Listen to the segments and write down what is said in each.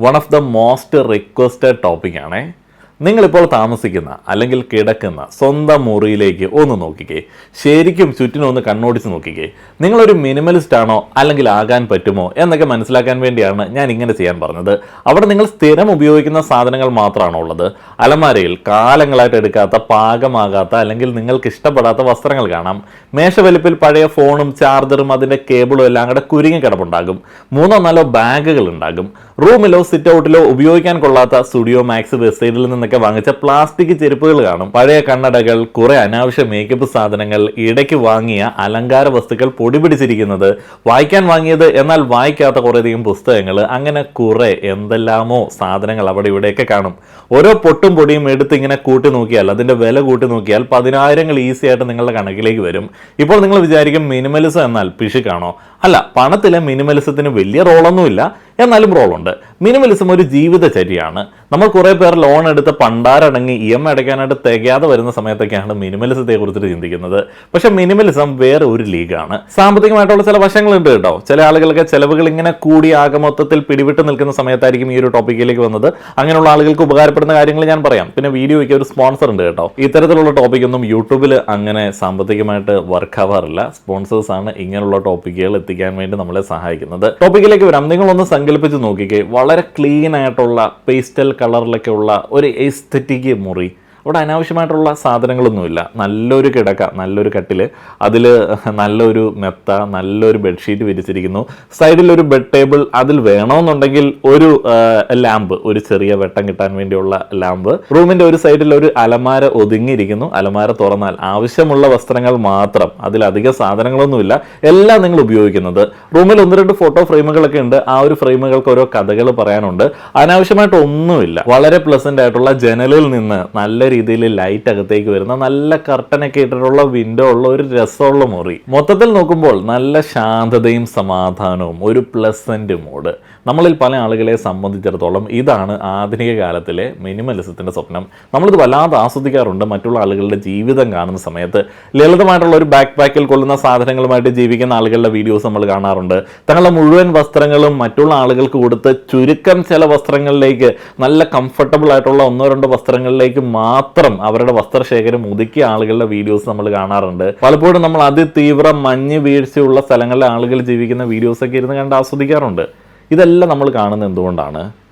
One of the most requested ടോപ്പിക്കാണേ. നിങ്ങളിപ്പോൾ താമസിക്കുന്ന അല്ലെങ്കിൽ കിടക്കുന്ന സ്വന്തം മുറിയിലേക്ക് ഒന്ന് നോക്കിക്കേ. ശരിക്കും ചുറ്റിനും ഒന്ന് കണ്ണോടിച്ച് നോക്കിക്കേ. നിങ്ങളൊരു മിനിമലിസ്റ്റ് ആണോ അല്ലെങ്കിൽ ആകാൻ പറ്റുമോ എന്നൊക്കെ മനസ്സിലാക്കാൻ വേണ്ടിയാണ് ഞാൻ ഇങ്ങനെ ചെയ്യാൻ പറഞ്ഞത്. അവിടെ നിങ്ങൾ സ്ഥിരം ഉപയോഗിക്കുന്ന സാധനങ്ങൾ മാത്രമാണോ ഉള്ളത്? അലമാരയിൽ കാലങ്ങളായിട്ട് എടുക്കാത്ത, പാകമാകാത്ത അല്ലെങ്കിൽ നിങ്ങൾക്ക് ഇഷ്ടപ്പെടാത്ത വസ്ത്രങ്ങൾ കാണാം. മേശവലിപ്പിൽ പഴയ ഫോണും ചാർജറും അതിൻ്റെ കേബിളും എല്ലാം കൂടെ കുരുങ്ങി കിടപ്പുണ്ടാകും. 3-4 ബാഗുകൾ ഉണ്ടാകും. റൂമിലോ സിറ്റ് ഔട്ടിലോ ഉപയോഗിക്കാൻ കൊള്ളാത്ത സ്റ്റുഡിയോ മാക്സ് വെബ്സൈറ്റിൽ നിന്നൊക്കെ വാങ്ങിച്ച പ്ലാസ്റ്റിക് ചെരുപ്പുകൾ കാണും. പഴയ കണ്ണടകൾ, കുറെ അനാവശ്യ മേക്കപ്പ് സാധനങ്ങൾ, ഇടയ്ക്ക് വാങ്ങിയ അലങ്കാര വസ്തുക്കൾ പൊടി പിടിച്ചിരിക്കുന്നത്, വായിക്കാൻ വാങ്ങിയത് എന്നാൽ വായിക്കാത്ത കുറേയധികം പുസ്തകങ്ങൾ, അങ്ങനെ കുറെ എന്തെല്ലാമോ സാധനങ്ങൾ അവിടെ ഇവിടെയൊക്കെ കാണും. ഓരോ പൊട്ടും പൊടിയും എടുത്ത് ഇങ്ങനെ കൂട്ടി നോക്കിയാൽ, അതിന്റെ വില കൂട്ടി നോക്കിയാൽ 10,000 ഈസി ആയിട്ട് നിങ്ങളുടെ കണക്കിലേക്ക് വരും. ഇപ്പോൾ നിങ്ങൾ വിചാരിക്കും മിനിമലിസം എന്നാൽ പിശുക്കാണോ? അല്ല, പണത്തിലെ മിനിമലിസത്തിന് വലിയ റോളൊന്നുമില്ല, എന്നാലും റോളുണ്ട്. മിനിമലിസം ഒരു ജീവിതചര്യയാണ്. നമ്മൾ കുറേ പേർ ലോൺ എടുത്ത് പണ്ടാരടങ്ങി EMI അടയ്ക്കാനായിട്ട് തികയാതെ വരുന്ന സമയത്തൊക്കെയാണ് മിനിമലിസത്തെ കുറിച്ചിട്ട് ചിന്തിക്കുന്നത്. പക്ഷെ മിനിമലിസം വേറെ ഒരു ലീഗാണ്. സാമ്പത്തികമായിട്ടുള്ള ചില വശങ്ങളുണ്ട് കേട്ടോ. ചില ആളുകൾക്ക് ചെലവുകൾ ഇങ്ങനെ കൂടി ആകെ മൊത്തത്തിൽ പിടിവിട്ട് നിൽക്കുന്ന സമയത്തായിരിക്കും ഈ ഒരു ടോപ്പിക്കിലേക്ക് വന്നത്. അങ്ങനെയുള്ള ആളുകൾക്ക് ഉപകാരപ്പെടുന്ന കാര്യങ്ങൾ ഞാൻ പറയാം. പിന്നെ വീഡിയോയ്ക്ക് ഒരു സ്പോൺസർ ഉണ്ട് കേട്ടോ. ഇത്തരത്തിലുള്ള ടോപ്പിക്കൊന്നും യൂട്യൂബിൽ അങ്ങനെ സാമ്പത്തികമായിട്ട് വർക്ക് ആവാറില്ല. സ്പോൺസേഴ്സ് ആണ് ഇങ്ങനെയുള്ള ടോപ്പിക്കുകൾ എത്തിക്കാൻ വേണ്ടി നമ്മളെ സഹായിക്കുന്നത്. ടോപ്പിക്കിലേക്ക് വരാം. നിങ്ങളൊന്ന് സങ്കല്പിച്ച് നോക്കിക്കേ. വളരെ ക്ലീൻ ആയിട്ടുള്ള പേസ്റ്റൽ കളറിലൊക്കെ ഉള്ള ഒരു എസ്തെറ്റിക് മുറി. അവിടെ അനാവശ്യമായിട്ടുള്ള സാധനങ്ങളൊന്നുമില്ല. നല്ലൊരു കിടക്ക, നല്ലൊരു കട്ടിൽ, അതിൽ നല്ലൊരു മെത്ത, നല്ലൊരു ബെഡ്ഷീറ്റ് വിരിച്ചിരിക്കുന്നു. സൈഡിലൊരു ബെഡ് ടേബിൾ, അതിൽ വേണമെന്നുണ്ടെങ്കിൽ ഒരു ലാമ്പ്, ഒരു ചെറിയ വെട്ടം കിട്ടാൻ വേണ്ടിയുള്ള ലാമ്പ്. റൂമിൻ്റെ ഒരു സൈഡിൽ ഒരു അലമാര ഒതുങ്ങിയിരിക്കുന്നു. അലമാര തുറന്നാൽ ആവശ്യമുള്ള വസ്ത്രങ്ങൾ മാത്രം, അതിലധിക സാധനങ്ങളൊന്നുമില്ല. എല്ലാം നിങ്ങൾ ഉപയോഗിക്കുന്നത്. റൂമിൽ 1-2 ഫോട്ടോ ഫ്രെയിമുകളൊക്കെ ഉണ്ട്. ആ ഒരു ഫ്രെയിമുകൾക്ക് ഓരോ കഥകൾ പറയാനുണ്ട്. അനാവശ്യമായിട്ട് ഒന്നുമില്ല. വളരെ പ്ലസന്റ് ആയിട്ടുള്ള ജനലിൽ നിന്ന് നല്ല രീതിയിൽ ലൈറ്റ് അകത്തേക്ക് വരുന്ന, നല്ല കർട്ടനൊക്കെ ഇട്ടിട്ടുള്ള വിൻഡോ ഉള്ള ഒരു രസമുള്ള മുറി. മൊത്തത്തിൽ നോക്കുമ്പോൾ നല്ല ശാന്തതയും സമാധാനവും, ഒരു പ്ലസന്റ് മൂഡ്. നമ്മളിൽ പല ആളുകളെ സംബന്ധിച്ചിടത്തോളം ഇതാണ് ആധുനിക കാലത്തിലെ മിനിമലിസത്തിന്റെ സ്വപ്നം. നമ്മളിത് വല്ലാതെ ആസ്വദിക്കാറുണ്ട്. മറ്റുള്ള ആളുകളുടെ ജീവിതം കാണുന്ന സമയത്ത് ലളിതമായിട്ടുള്ള ഒരു ബാക്ക് പാക്കിൽ കൊള്ളുന്ന സാധനങ്ങളുമായിട്ട് ജീവിക്കുന്ന ആളുകളുടെ വീഡിയോസ് നമ്മൾ കാണാറുണ്ട്. തങ്ങളുടെ മുഴുവൻ വസ്ത്രങ്ങളും മറ്റുള്ള ആളുകൾക്ക് കൊടുത്ത് ചുരുക്കം ചില വസ്ത്രങ്ങളിലേക്ക്, നല്ല കംഫർട്ടബിൾ ആയിട്ടുള്ള 1-2 വസ്ത്രങ്ങളിലേക്ക് മാത്രം അവരുടെ വസ്ത്രശേഖരം ഒതുക്കിയ ആളുകളുടെ വീഡിയോസ് നമ്മൾ കാണാറുണ്ട്. പലപ്പോഴും നമ്മൾ അതിതീവ്ര മഞ്ഞ് വീഴ്ചയുള്ള സ്ഥലങ്ങളിലെ ആളുകൾ ജീവിക്കുന്ന വീഡിയോസൊക്കെ ഇരുന്ന് കണ്ട് ആസ്വദിക്കാറുണ്ട്. ഇതെല്ലാം നമ്മൾ കാണുന്നത് എന്തുകൊണ്ടാണ്?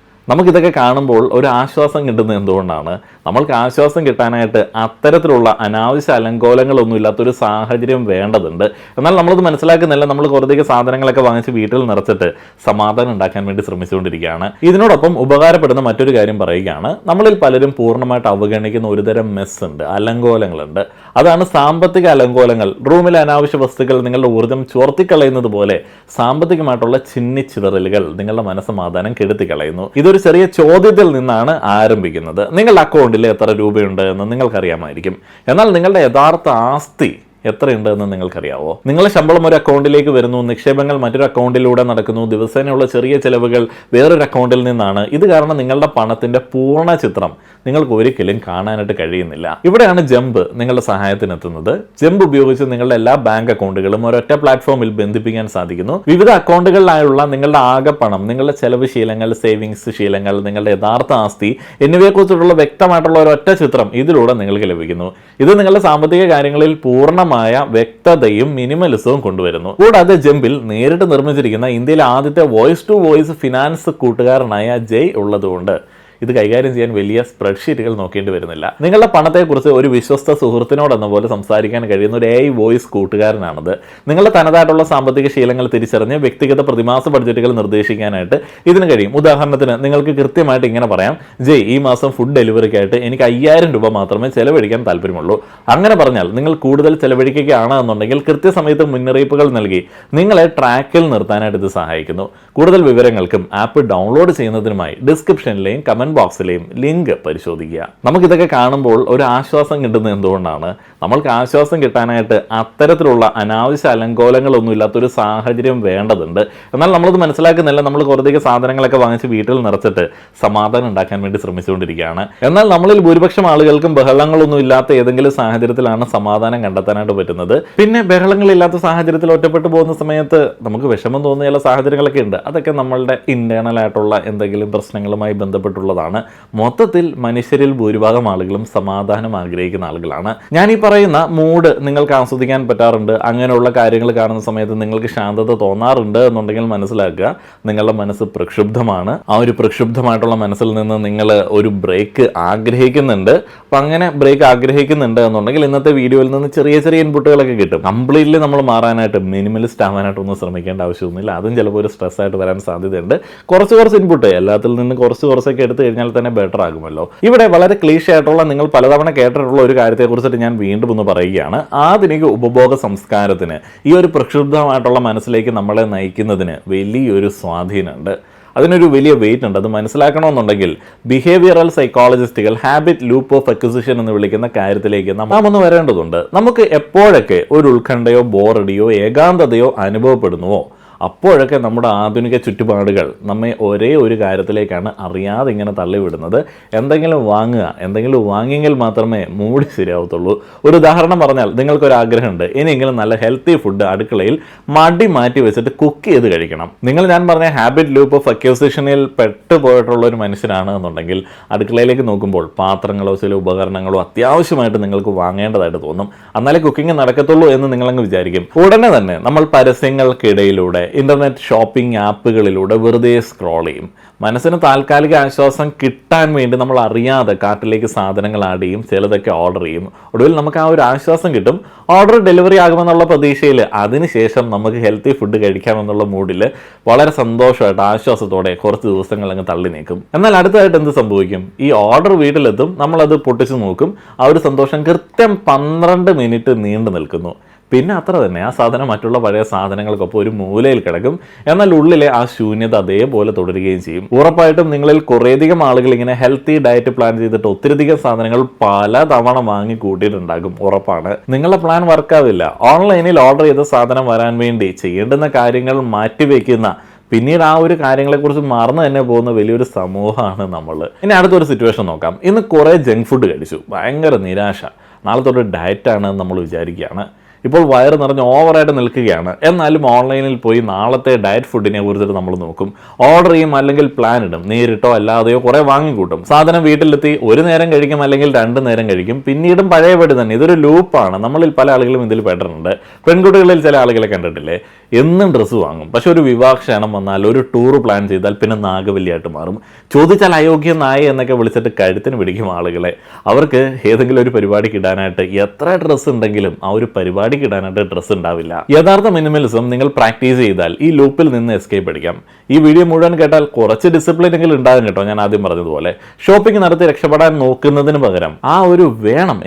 നമുക്കിതൊക്കെ കാണുമ്പോൾ ഒരു ആശ്വാസം കിട്ടുന്നത് എന്തുകൊണ്ടാണ്? നമ്മൾക്ക് ആശ്വാസം കിട്ടാനായിട്ട് അത്തരത്തിലുള്ള അനാവശ്യ അലങ്കോലങ്ങളൊന്നും ഇല്ലാത്തൊരു സാഹചര്യം വേണ്ടതുണ്ട്. എന്നാൽ നമ്മളത് മനസ്സിലാക്കുന്നില്ല. നമ്മൾ കുറേയധികം സാധനങ്ങളൊക്കെ വാങ്ങിച്ച് വീട്ടിൽ നിറച്ചിട്ട് സമാധാനം ഉണ്ടാക്കാൻ വേണ്ടി ശ്രമിച്ചുകൊണ്ടിരിക്കുകയാണ്. ഇതിനോടൊപ്പം ഉപകാരപ്പെടുന്ന മറ്റൊരു കാര്യം പറയുകയാണ്. നമ്മളിൽ പലരും പൂർണ്ണമായിട്ട് അവഗണിക്കുന്ന ഒരുതരം മെസ്സ് ഉണ്ട്, അലങ്കോലങ്ങളുണ്ട്. അതാണ് സാമ്പത്തിക അലങ്കോലങ്ങൾ. റൂമിലെ അനാവശ്യ വസ്തുക്കൾ നിങ്ങളുടെ ഊർജ്ജം ചോർത്തിക്കളയുന്നത് പോലെ സാമ്പത്തികമായിട്ടുള്ള ചിന്നിച്ചിതറലുകൾ നിങ്ങളുടെ മനസ്സമാധാനം കെടുത്തിക്കളയുന്നു. ഇതൊരു ചെറിയ ചോദ്യത്തിൽ നിന്നാണ് ആരംഭിക്കുന്നത്. നിങ്ങളുടെ അക്കൗണ്ടിൽ എത്ര രൂപയുണ്ട് എന്ന് നിങ്ങൾക്കറിയാമായിരിക്കും. എന്നാൽ നിങ്ങളുടെ യഥാർത്ഥ ആസ്തി എത്രയുണ്ട് എന്ന് നിങ്ങൾക്കറിയാവോ? നിങ്ങളുടെ ശമ്പളം ഒരു അക്കൗണ്ടിലേക്ക് വരുന്നു, നിക്ഷേപങ്ങൾ മറ്റൊരു അക്കൗണ്ടിലൂടെ നടക്കുന്നു, ദിവസേനയുള്ള ചെറിയ ചെലവുകൾ വേറൊരു അക്കൗണ്ടിൽ നിന്നാണ്. ഇത് കാരണം നിങ്ങളുടെ പണത്തിന്റെ പൂർണ്ണ ചിത്രം നിങ്ങൾക്ക് ഒരിക്കലും കാണാനായിട്ട് കഴിയുന്നില്ല. ഇവിടെയാണ് ജമ്പ് നിങ്ങളുടെ സഹായത്തിനെത്തുന്നത്. ജമ്പ് ഉപയോഗിച്ച് നിങ്ങളുടെ എല്ലാ ബാങ്ക് അക്കൗണ്ടുകളും ഒരൊറ്റ പ്ലാറ്റ്ഫോമിൽ ബന്ധിപ്പിക്കാൻ സാധിക്കുന്നു. വിവിധ അക്കൗണ്ടുകളിലായുള്ള നിങ്ങളുടെ ആകെ പണം, നിങ്ങളുടെ ചെലവ് ശീലങ്ങൾ, സേവിങ്സ് ശീലങ്ങൾ, നിങ്ങളുടെ യഥാർത്ഥ ആസ്തി എന്നിവയെക്കുറിച്ചുള്ള വ്യക്തമായിട്ടുള്ള ഒരൊറ്റ ചിത്രം ഇതിലൂടെ നിങ്ങൾക്ക് ലഭിക്കുന്നു. ഇത് നിങ്ങളുടെ സാമ്പത്തിക കാര്യങ്ങളിൽ പൂർണ്ണ വ്യക്തതയും മിനിമലിസവും കൊണ്ടുവരുന്നു. കൂടാതെ ജമ്പിൽ നേരിട്ട് നിർമ്മിച്ചിരിക്കുന്ന ഇന്ത്യയിലെ ആദ്യത്തെ വോയിസ് ടു വോയിസ് ഫിനാൻസ് കൂട്ടുകാരനായ ജയ് ഉള്ളതുകൊണ്ട് ഇത് കൈകാര്യം ചെയ്യാൻ വലിയ സ്പ്രെഡ്ഷീറ്റുകൾ നോക്കേണ്ടി വരുന്നില്ല. നിങ്ങളുടെ പണത്തെക്കുറിച്ച് ഒരു വിശ്വസ്ത സുഹൃത്തിനോടെന്ന പോലെ സംസാരിക്കാൻ കഴിയുന്ന ഒരു AI വോയിസ് കൂട്ടുകാരനാണത്. നിങ്ങളുടെ തനതായിട്ടുള്ള സാമ്പത്തിക ശീലങ്ങൾ തിരിച്ചറിഞ്ഞ് വ്യക്തിഗത പ്രതിമാസ ബഡ്ജറ്റുകൾ നിർദ്ദേശിക്കാനായിട്ട് ഇതിന് കഴിയും. ഉദാഹരണത്തിന് നിങ്ങൾക്ക് കൃത്യമായിട്ട് ഇങ്ങനെ പറയാം: ജയ്, ഈ മാസം ഫുഡ് ഡെലിവറിക്കായിട്ട് എനിക്ക് 5000 രൂപ മാത്രമേ ചെലവഴിക്കാൻ താല്പര്യമുള്ളൂ. അങ്ങനെ പറഞ്ഞാൽ നിങ്ങൾ കൂടുതൽ ചെലവഴിക്കുകയാണ് എന്നുണ്ടെങ്കിൽ കൃത്യസമയത്ത് മുന്നറിയിപ്പുകൾ നൽകി നിങ്ങളെ ട്രാക്കിൽ നിർത്താനായിട്ട് ഇത് സഹായിക്കുന്നു. കൂടുതൽ വിവരങ്ങൾക്കും ആപ്പ് ഡൗൺലോഡ് ചെയ്യുന്നതിനുമായി ഡിസ്ക്രിപ്ഷനിലെയും കമന്റ് കമൻറ്റ് ബോക്സിലെയും ലിങ്ക് പരിശോധിക്കുക. നമുക്കിതൊക്കെ കാണുമ്പോൾ ഒരു ആശ്വാസം കിട്ടുന്നത് എന്തുകൊണ്ടാണ്? നമ്മൾക്ക് ആശ്വാസം കിട്ടാനായിട്ട് അത്തരത്തിലുള്ള അനാവശ്യ അലങ്കോലങ്ങളൊന്നും ഇല്ലാത്തൊരു സാഹചര്യം വേണ്ടതുണ്ട്. എന്നാൽ നമ്മളത് മനസ്സിലാക്കുന്നില്ല. നമ്മൾ കുറേയധികം സാധനങ്ങളൊക്കെ വാങ്ങിച്ച് വീട്ടിൽ നിറച്ചിട്ട് സമാധാനം ഉണ്ടാക്കാൻ വേണ്ടി ശ്രമിച്ചുകൊണ്ടിരിക്കുകയാണ്. എന്നാൽ നമ്മളിൽ ഭൂരിപക്ഷം ആളുകൾക്കും ബഹളങ്ങളൊന്നും ഇല്ലാത്ത ഏതെങ്കിലും സാഹചര്യത്തിലാണ് സമാധാനം കണ്ടെത്താനായിട്ട് പറ്റുന്നത്. പിന്നെ ബഹളങ്ങളില്ലാത്ത സാഹചര്യത്തിൽ ഒറ്റപ്പെട്ടു പോകുന്ന സമയത്ത് നമുക്ക് വിഷമം തോന്നിയ ചില സാഹചര്യങ്ങളൊക്കെ ഉണ്ട്. അതൊക്കെ നമ്മളുടെ ഇന്റേണൽ ആയിട്ടുള്ള എന്തെങ്കിലും പ്രശ്നങ്ങളുമായി ബന്ധപ്പെട്ടുള്ളതാണ്. മൊത്തത്തിൽ മനുഷ്യരിൽ ഭൂരിഭാഗം ആളുകളും സമാധാനം ആഗ്രഹിക്കുന്ന ആളുകളാണ്. ഞാൻ ഈ പറയുന്ന മൂഡ് നിങ്ങൾക്ക് ആസ്വദിക്കാൻ പറ്റാറുണ്ട്, അങ്ങനെയുള്ള കാര്യങ്ങൾ കാണുന്ന സമയത്ത് നിങ്ങൾക്ക് ശാന്തത തോന്നാറുണ്ട് എന്നുണ്ടെങ്കിൽ മനസ്സിലാക്കുക, നിങ്ങളുടെ മനസ്സ് പ്രക്ഷുബ്ധമാണ്. ആ ഒരു പ്രക്ഷുബ്ധമായിട്ടുള്ള മനസ്സിൽ നിന്ന് നിങ്ങൾ ഒരു ബ്രേക്ക് ആഗ്രഹിക്കുന്നുണ്ട്. അപ്പം അങ്ങനെ ബ്രേക്ക് ആഗ്രഹിക്കുന്നുണ്ട് എന്നുണ്ടെങ്കിൽ ഇന്നത്തെ വീഡിയോയിൽ നിന്ന് ചെറിയ ചെറിയ ഇൻപുട്ടുകളൊക്കെ കിട്ടും. കംപ്ലീറ്റ്ലി നമ്മൾ മാറാനായിട്ട് മിനിമലിസ്റ്റ് ആവാനായിട്ടൊന്നും ശ്രമിക്കേണ്ട ആവശ്യമൊന്നുമില്ല. അതും ചിലപ്പോൾ ഒരു സ്ട്രെസ് ആയിട്ട് വരാൻ സാധ്യതയുണ്ട്. കുറച്ച് ഇൻപുട്ട് എല്ലാത്തിൽ നിന്ന് കുറച്ചൊക്കെ എടുത്തു കഴിഞ്ഞാൽ തന്നെ ബെറ്റർ ആകുമല്ലോ. ഇവിടെ വളരെ ക്ലീഷ ആയിട്ടുള്ള നിങ്ങൾ പലതവണ കേട്ടിട്ടുള്ള ഒരു കാര്യത്തെക്കുറിച്ചിട്ട് ഞാൻ വീണ്ടും ഒന്ന് പറയുകയാണ്. ആധുനിക ഉപഭോഗ സംസ്കാരത്തിന് ഈ ഒരു പ്രക്ഷുബ്ധമായിട്ടുള്ള മനസ്സിലേക്ക് നമ്മളെ നയിക്കുന്നതിന് വലിയൊരു സ്വാധീനമുണ്ട്. അതിനൊരു വലിയ വെയിറ്റ് ഉണ്ട്. അത് മനസ്സിലാക്കണമെന്നുണ്ടെങ്കിൽ ബിഹേവിയറൽ സൈക്കോളജിസ്റ്റുകൾ ഹാബിറ്റ് ലൂപ്പ് ഓഫ് അക്വിസിഷൻ എന്ന് വിളിക്കുന്ന കാര്യത്തിലേക്ക് നാം ഒന്ന് വരേണ്ടതുണ്ട്. നമുക്ക് എപ്പോഴൊക്കെ ഒരു ഉത്കണ്ഠയോ ബോറടിയോ ഏകാന്തതയോ അനുഭവപ്പെടുന്നുവോ അപ്പോഴൊക്കെ നമ്മുടെ ആധുനിക ചുറ്റുപാടുകൾ നമ്മെ ഒരേ ഒരു കാര്യത്തിലേക്കാണ് അറിയാതെ ഇങ്ങനെ തള്ളിവിടുന്നത്. എന്തെങ്കിലും വാങ്ങുക, എന്തെങ്കിലും വാങ്ങിയെങ്കിൽ മാത്രമേ മൂഡ് ശരിയാവത്തുള്ളൂ. ഒരു ഉദാഹരണം പറഞ്ഞാൽ, നിങ്ങൾക്കൊരാഗ്രഹമുണ്ട് ഇനിയെങ്കിലും നല്ല ഹെൽത്തി ഫുഡ് അടുക്കളയിൽ മടി മാറ്റി വെച്ചിട്ട് കുക്ക് ചെയ്ത് കഴിക്കണം. ഞാൻ പറഞ്ഞ ഹാബിറ്റ് ലൂപ്പ് ഓഫ് അക്യൂസിഷനിൽ പെട്ടുപോയിട്ടുള്ള ഒരു മനുഷ്യനാണ് എന്നുണ്ടെങ്കിൽ അടുക്കളയിലേക്ക് നോക്കുമ്പോൾ പാത്രങ്ങളോ ചില ഉപകരണങ്ങളോ അത്യാവശ്യമായിട്ട് നിങ്ങൾക്ക് വാങ്ങേണ്ടതായിട്ട് തോന്നും. എന്നാലേ കുക്കിംഗ് നടക്കത്തുള്ളൂ എന്ന് നിങ്ങളങ്ങ് വിചാരിക്കും. ഉടനെ തന്നെ നമ്മൾ പരസ്യങ്ങൾക്കിടയിലൂടെ ഇന്റർനെറ്റ് ഷോപ്പിംഗ് ആപ്പുകളിലൂടെ വെറുതെ സ്ക്രോൾ ചെയ്യും. മനസ്സിന് താൽക്കാലിക ആശ്വാസം കിട്ടാൻ വേണ്ടി നമ്മൾ അറിയാതെ കാർട്ടിലേക്ക് സാധനങ്ങൾ ആഡ് ചെയ്യും, ചിലതൊക്കെ ഓർഡർ ചെയ്യും. ഒടുവിൽ നമുക്ക് ആ ഒരു ആശ്വാസം കിട്ടും. ഓർഡർ ഡെലിവറി ആകുമെന്നുള്ള പ്രതീക്ഷയിൽ അതിനുശേഷം നമുക്ക് ഹെൽത്തി ഫുഡ് കഴിക്കാമെന്നുള്ള മൂഡിൽ വളരെ സന്തോഷമായിട്ട് ആശ്വാസത്തോടെ കുറച്ച് ദിവസങ്ങൾ അങ്ങ് തള്ളി നീക്കും. എന്നാൽ അടുത്തതായിട്ട് എന്ത് സംഭവിക്കും? ഈ ഓർഡർ വീട്ടിലെത്തും, നമ്മളത് പൊട്ടിച്ചു നോക്കും. ആ ഒരു സന്തോഷം കൃത്യം 12 മിനിറ്റ് നീണ്ടു നിൽക്കുന്നു. പിന്നെ അത്ര തന്നെ ആ സാധനം മറ്റുള്ള പഴയ സാധനങ്ങൾക്കൊപ്പം ഒരു മൂലയിൽ കിടക്കും. എന്നാൽ ഉള്ളിലെ ആ ശൂന്യത അതേപോലെ തുടരുകയും ചെയ്യും. ഉറപ്പായിട്ടും നിങ്ങളിൽ കുറേയധികം ആളുകൾ ഇങ്ങനെ ഹെൽത്തി ഡയറ്റ് പ്ലാൻ ചെയ്തിട്ട് ഒത്തിരിയധികം സാധനങ്ങൾ പല തവണ വാങ്ങി കൂട്ടിയിട്ടുണ്ടാകും. ഉറപ്പാണ് നിങ്ങളുടെ പ്ലാൻ വർക്കാവില്ല. ഓൺലൈനിൽ ഓർഡർ ചെയ്ത സാധനം വരാൻ വേണ്ടി ചെയ്യേണ്ടുന്ന കാര്യങ്ങൾ മാറ്റിവെക്കുന്ന, പിന്നീട് ആ ഒരു കാര്യങ്ങളെക്കുറിച്ച് മറന്നു തന്നെ പോകുന്ന വലിയൊരു സമൂഹമാണ് നമ്മൾ. ഇനി അടുത്തൊരു സിറ്റുവേഷൻ നോക്കാം. ഇന്ന് കുറേ ജങ്ക് ഫുഡ് കഴിച്ചു, ഭയങ്കര നിരാശ. നാളെ തൊട്ട് ഡയറ്റാണ് നമ്മൾ വിചാരിക്കുകയാണ്. ഇപ്പോൾ വയറ് നിറഞ്ഞ് ഓവറായിട്ട് നിൽക്കുകയാണ്. എന്നാലും ഓൺലൈനിൽ പോയി നാളത്തെ ഡയറ്റ് ഫുഡിനെ കുറിച്ചിട്ട് നമ്മൾ നോക്കും, ഓർഡർ ചെയ്യും, അല്ലെങ്കിൽ പ്ലാൻ ഇടും. നേരിട്ടോ അല്ലാതെയോ കുറേ വാങ്ങിക്കൂട്ടും. സാധനം വീട്ടിലെത്തി ഒരു നേരം കഴിക്കും, അല്ലെങ്കിൽ 2 നേരം കഴിക്കും, പിന്നീടും പഴയപടി തന്നെ. ഇതൊരു ലൂപ്പാണ്. നമ്മളിൽ പല ആളുകളും ഇതിൽ പെട്ടിട്ടുണ്ട്. പെൺകുട്ടികളിൽ ചില ആളുകളെ കണ്ടിട്ടില്ലേ, എന്നും ഡ്രസ്സ് വാങ്ങും. പക്ഷെ ഒരു വിവാഹക്ഷണം വന്നാൽ, ഒരു ടൂർ പ്ലാൻ ചെയ്താൽ പിന്നെ നാഗവല്ലിയായിട്ട് മാറും. ചോദിച്ചാൽ അയോഗ്യ നായ എന്നൊക്കെ വിളിച്ചിട്ട് കഴുത്തിന് പിടിക്കും ആളുകളെ. അവർക്ക് ഏതെങ്കിലും ഒരു പരിപാടിക്ക് ഇടാനായിട്ട് എത്ര ഡ്രസ്സ് ഉണ്ടെങ്കിലും ആ ഒരു പരിപാടി ഇടാനായിട്ട് ഡ്രസ്സ് ഉണ്ടാവില്ല. യഥാർത്ഥ മിനിമലിസം നിങ്ങൾ പ്രാക്ടീസ് ചെയ്താൽ ഈ ലൂപ്പിൽ നിന്ന് എസ്കേപ്പ് അടിക്കാം. ഈ വീഡിയോ മുഴുവൻ കേട്ടാൽ കുറച്ച് ഡിസിപ്ലിൻ എങ്കിലും ഉണ്ടാകും കേട്ടോ. ഞാൻ ആദ്യം പറഞ്ഞതുപോലെ ഷോപ്പിംഗ് നടത്തി രക്ഷപ്പെടാൻ നോക്കുന്നതിന് പകരം ആ ഒരു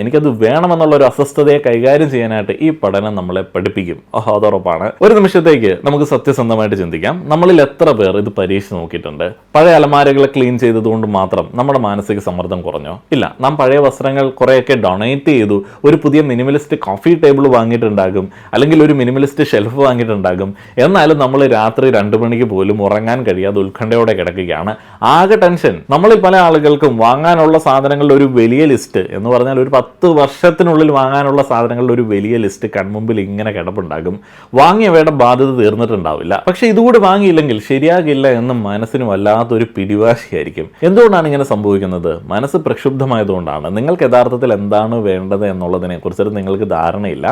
എനിക്കത് വേണമെന്നുള്ള ഒരു അസ്വസ്ഥതയെ കൈകാര്യം ചെയ്യാനായിട്ട് ഈ പഠനം നമ്മളെ പഠിപ്പിക്കും. അതുറപ്പാണ്. ഒരു നിമിഷത്തേക്ക് നമുക്ക് സത്യസന്ധമായിട്ട് ചിന്തിക്കാം. നമ്മളിൽ എത്ര പേർ ഇത് പരീക്ഷിച്ച് നോക്കിയിട്ടുണ്ട്? പഴയ അലമാരകളെ ക്ലീൻ ചെയ്തതുകൊണ്ട് മാത്രം നമ്മുടെ മാനസിക സമ്മർദ്ദം കുറഞ്ഞോ? ഇല്ല. നാം പഴയ വസ്ത്രങ്ങൾ കുറേയൊക്കെ ഡൊണേറ്റ് ചെയ്തു, ഒരു പുതിയ മിനിമലിസ്റ്റ് കോഫി ടേബിൾ വാങ്ങിയിട്ടുണ്ടാകും, അല്ലെങ്കിൽ ഒരു മിനിമലിസ്റ്റ് ഷെൽഫ് വാങ്ങിയിട്ടുണ്ടാകും. എന്നാലും നമ്മൾ രാത്രി 2 മണിക്ക് പോലും ഉറങ്ങാൻ കഴിയാതെ ഉത്കണ്ഠയോടെ കിടക്കുകയാണ്. ആകെ ടെൻഷൻ. നമ്മളിൽ പല ആളുകൾക്കും വാങ്ങാനുള്ള സാധനങ്ങളുടെ ഒരു വലിയ ലിസ്റ്റ് എന്ന് പറഞ്ഞാൽ ഒരു 10 വർഷത്തിനുള്ളിൽ വാങ്ങാനുള്ള സാധനങ്ങളുടെ ഒരു വലിയ ലിസ്റ്റ് കൺമുമ്പിൽ ഇങ്ങനെ കിടപ്പുണ്ടാകും. വാങ്ങിയവയുടെ ബാധ്യത തീർന്നിട്ടുണ്ടാവില്ല. പക്ഷെ ഇതുകൂടി വാങ്ങിയില്ലെങ്കിൽ ശരിയാകില്ല എന്ന് മനസ്സിന് വല്ലാത്തൊരു പിടിവാശിയായിരിക്കും. എന്തുകൊണ്ടാണ് ഇങ്ങനെ സംഭവിക്കുന്നത്? മനസ്സ് പ്രക്ഷുബ്ധമായതുകൊണ്ടാണ്. നിങ്ങൾക്ക് യഥാർത്ഥത്തിൽ എന്താണ് വേണ്ടത് എന്നുള്ളതിനെ കുറിച്ചിട്ട് നിങ്ങൾക്ക് ധാരണയില്ല.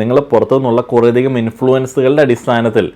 നിങ്ങൾ പുറത്തു നിന്നുള്ള കുറേയധികം ഇൻഫ്ലുവൻസുകളുടെ അടിസ്ഥാനത്തിൽ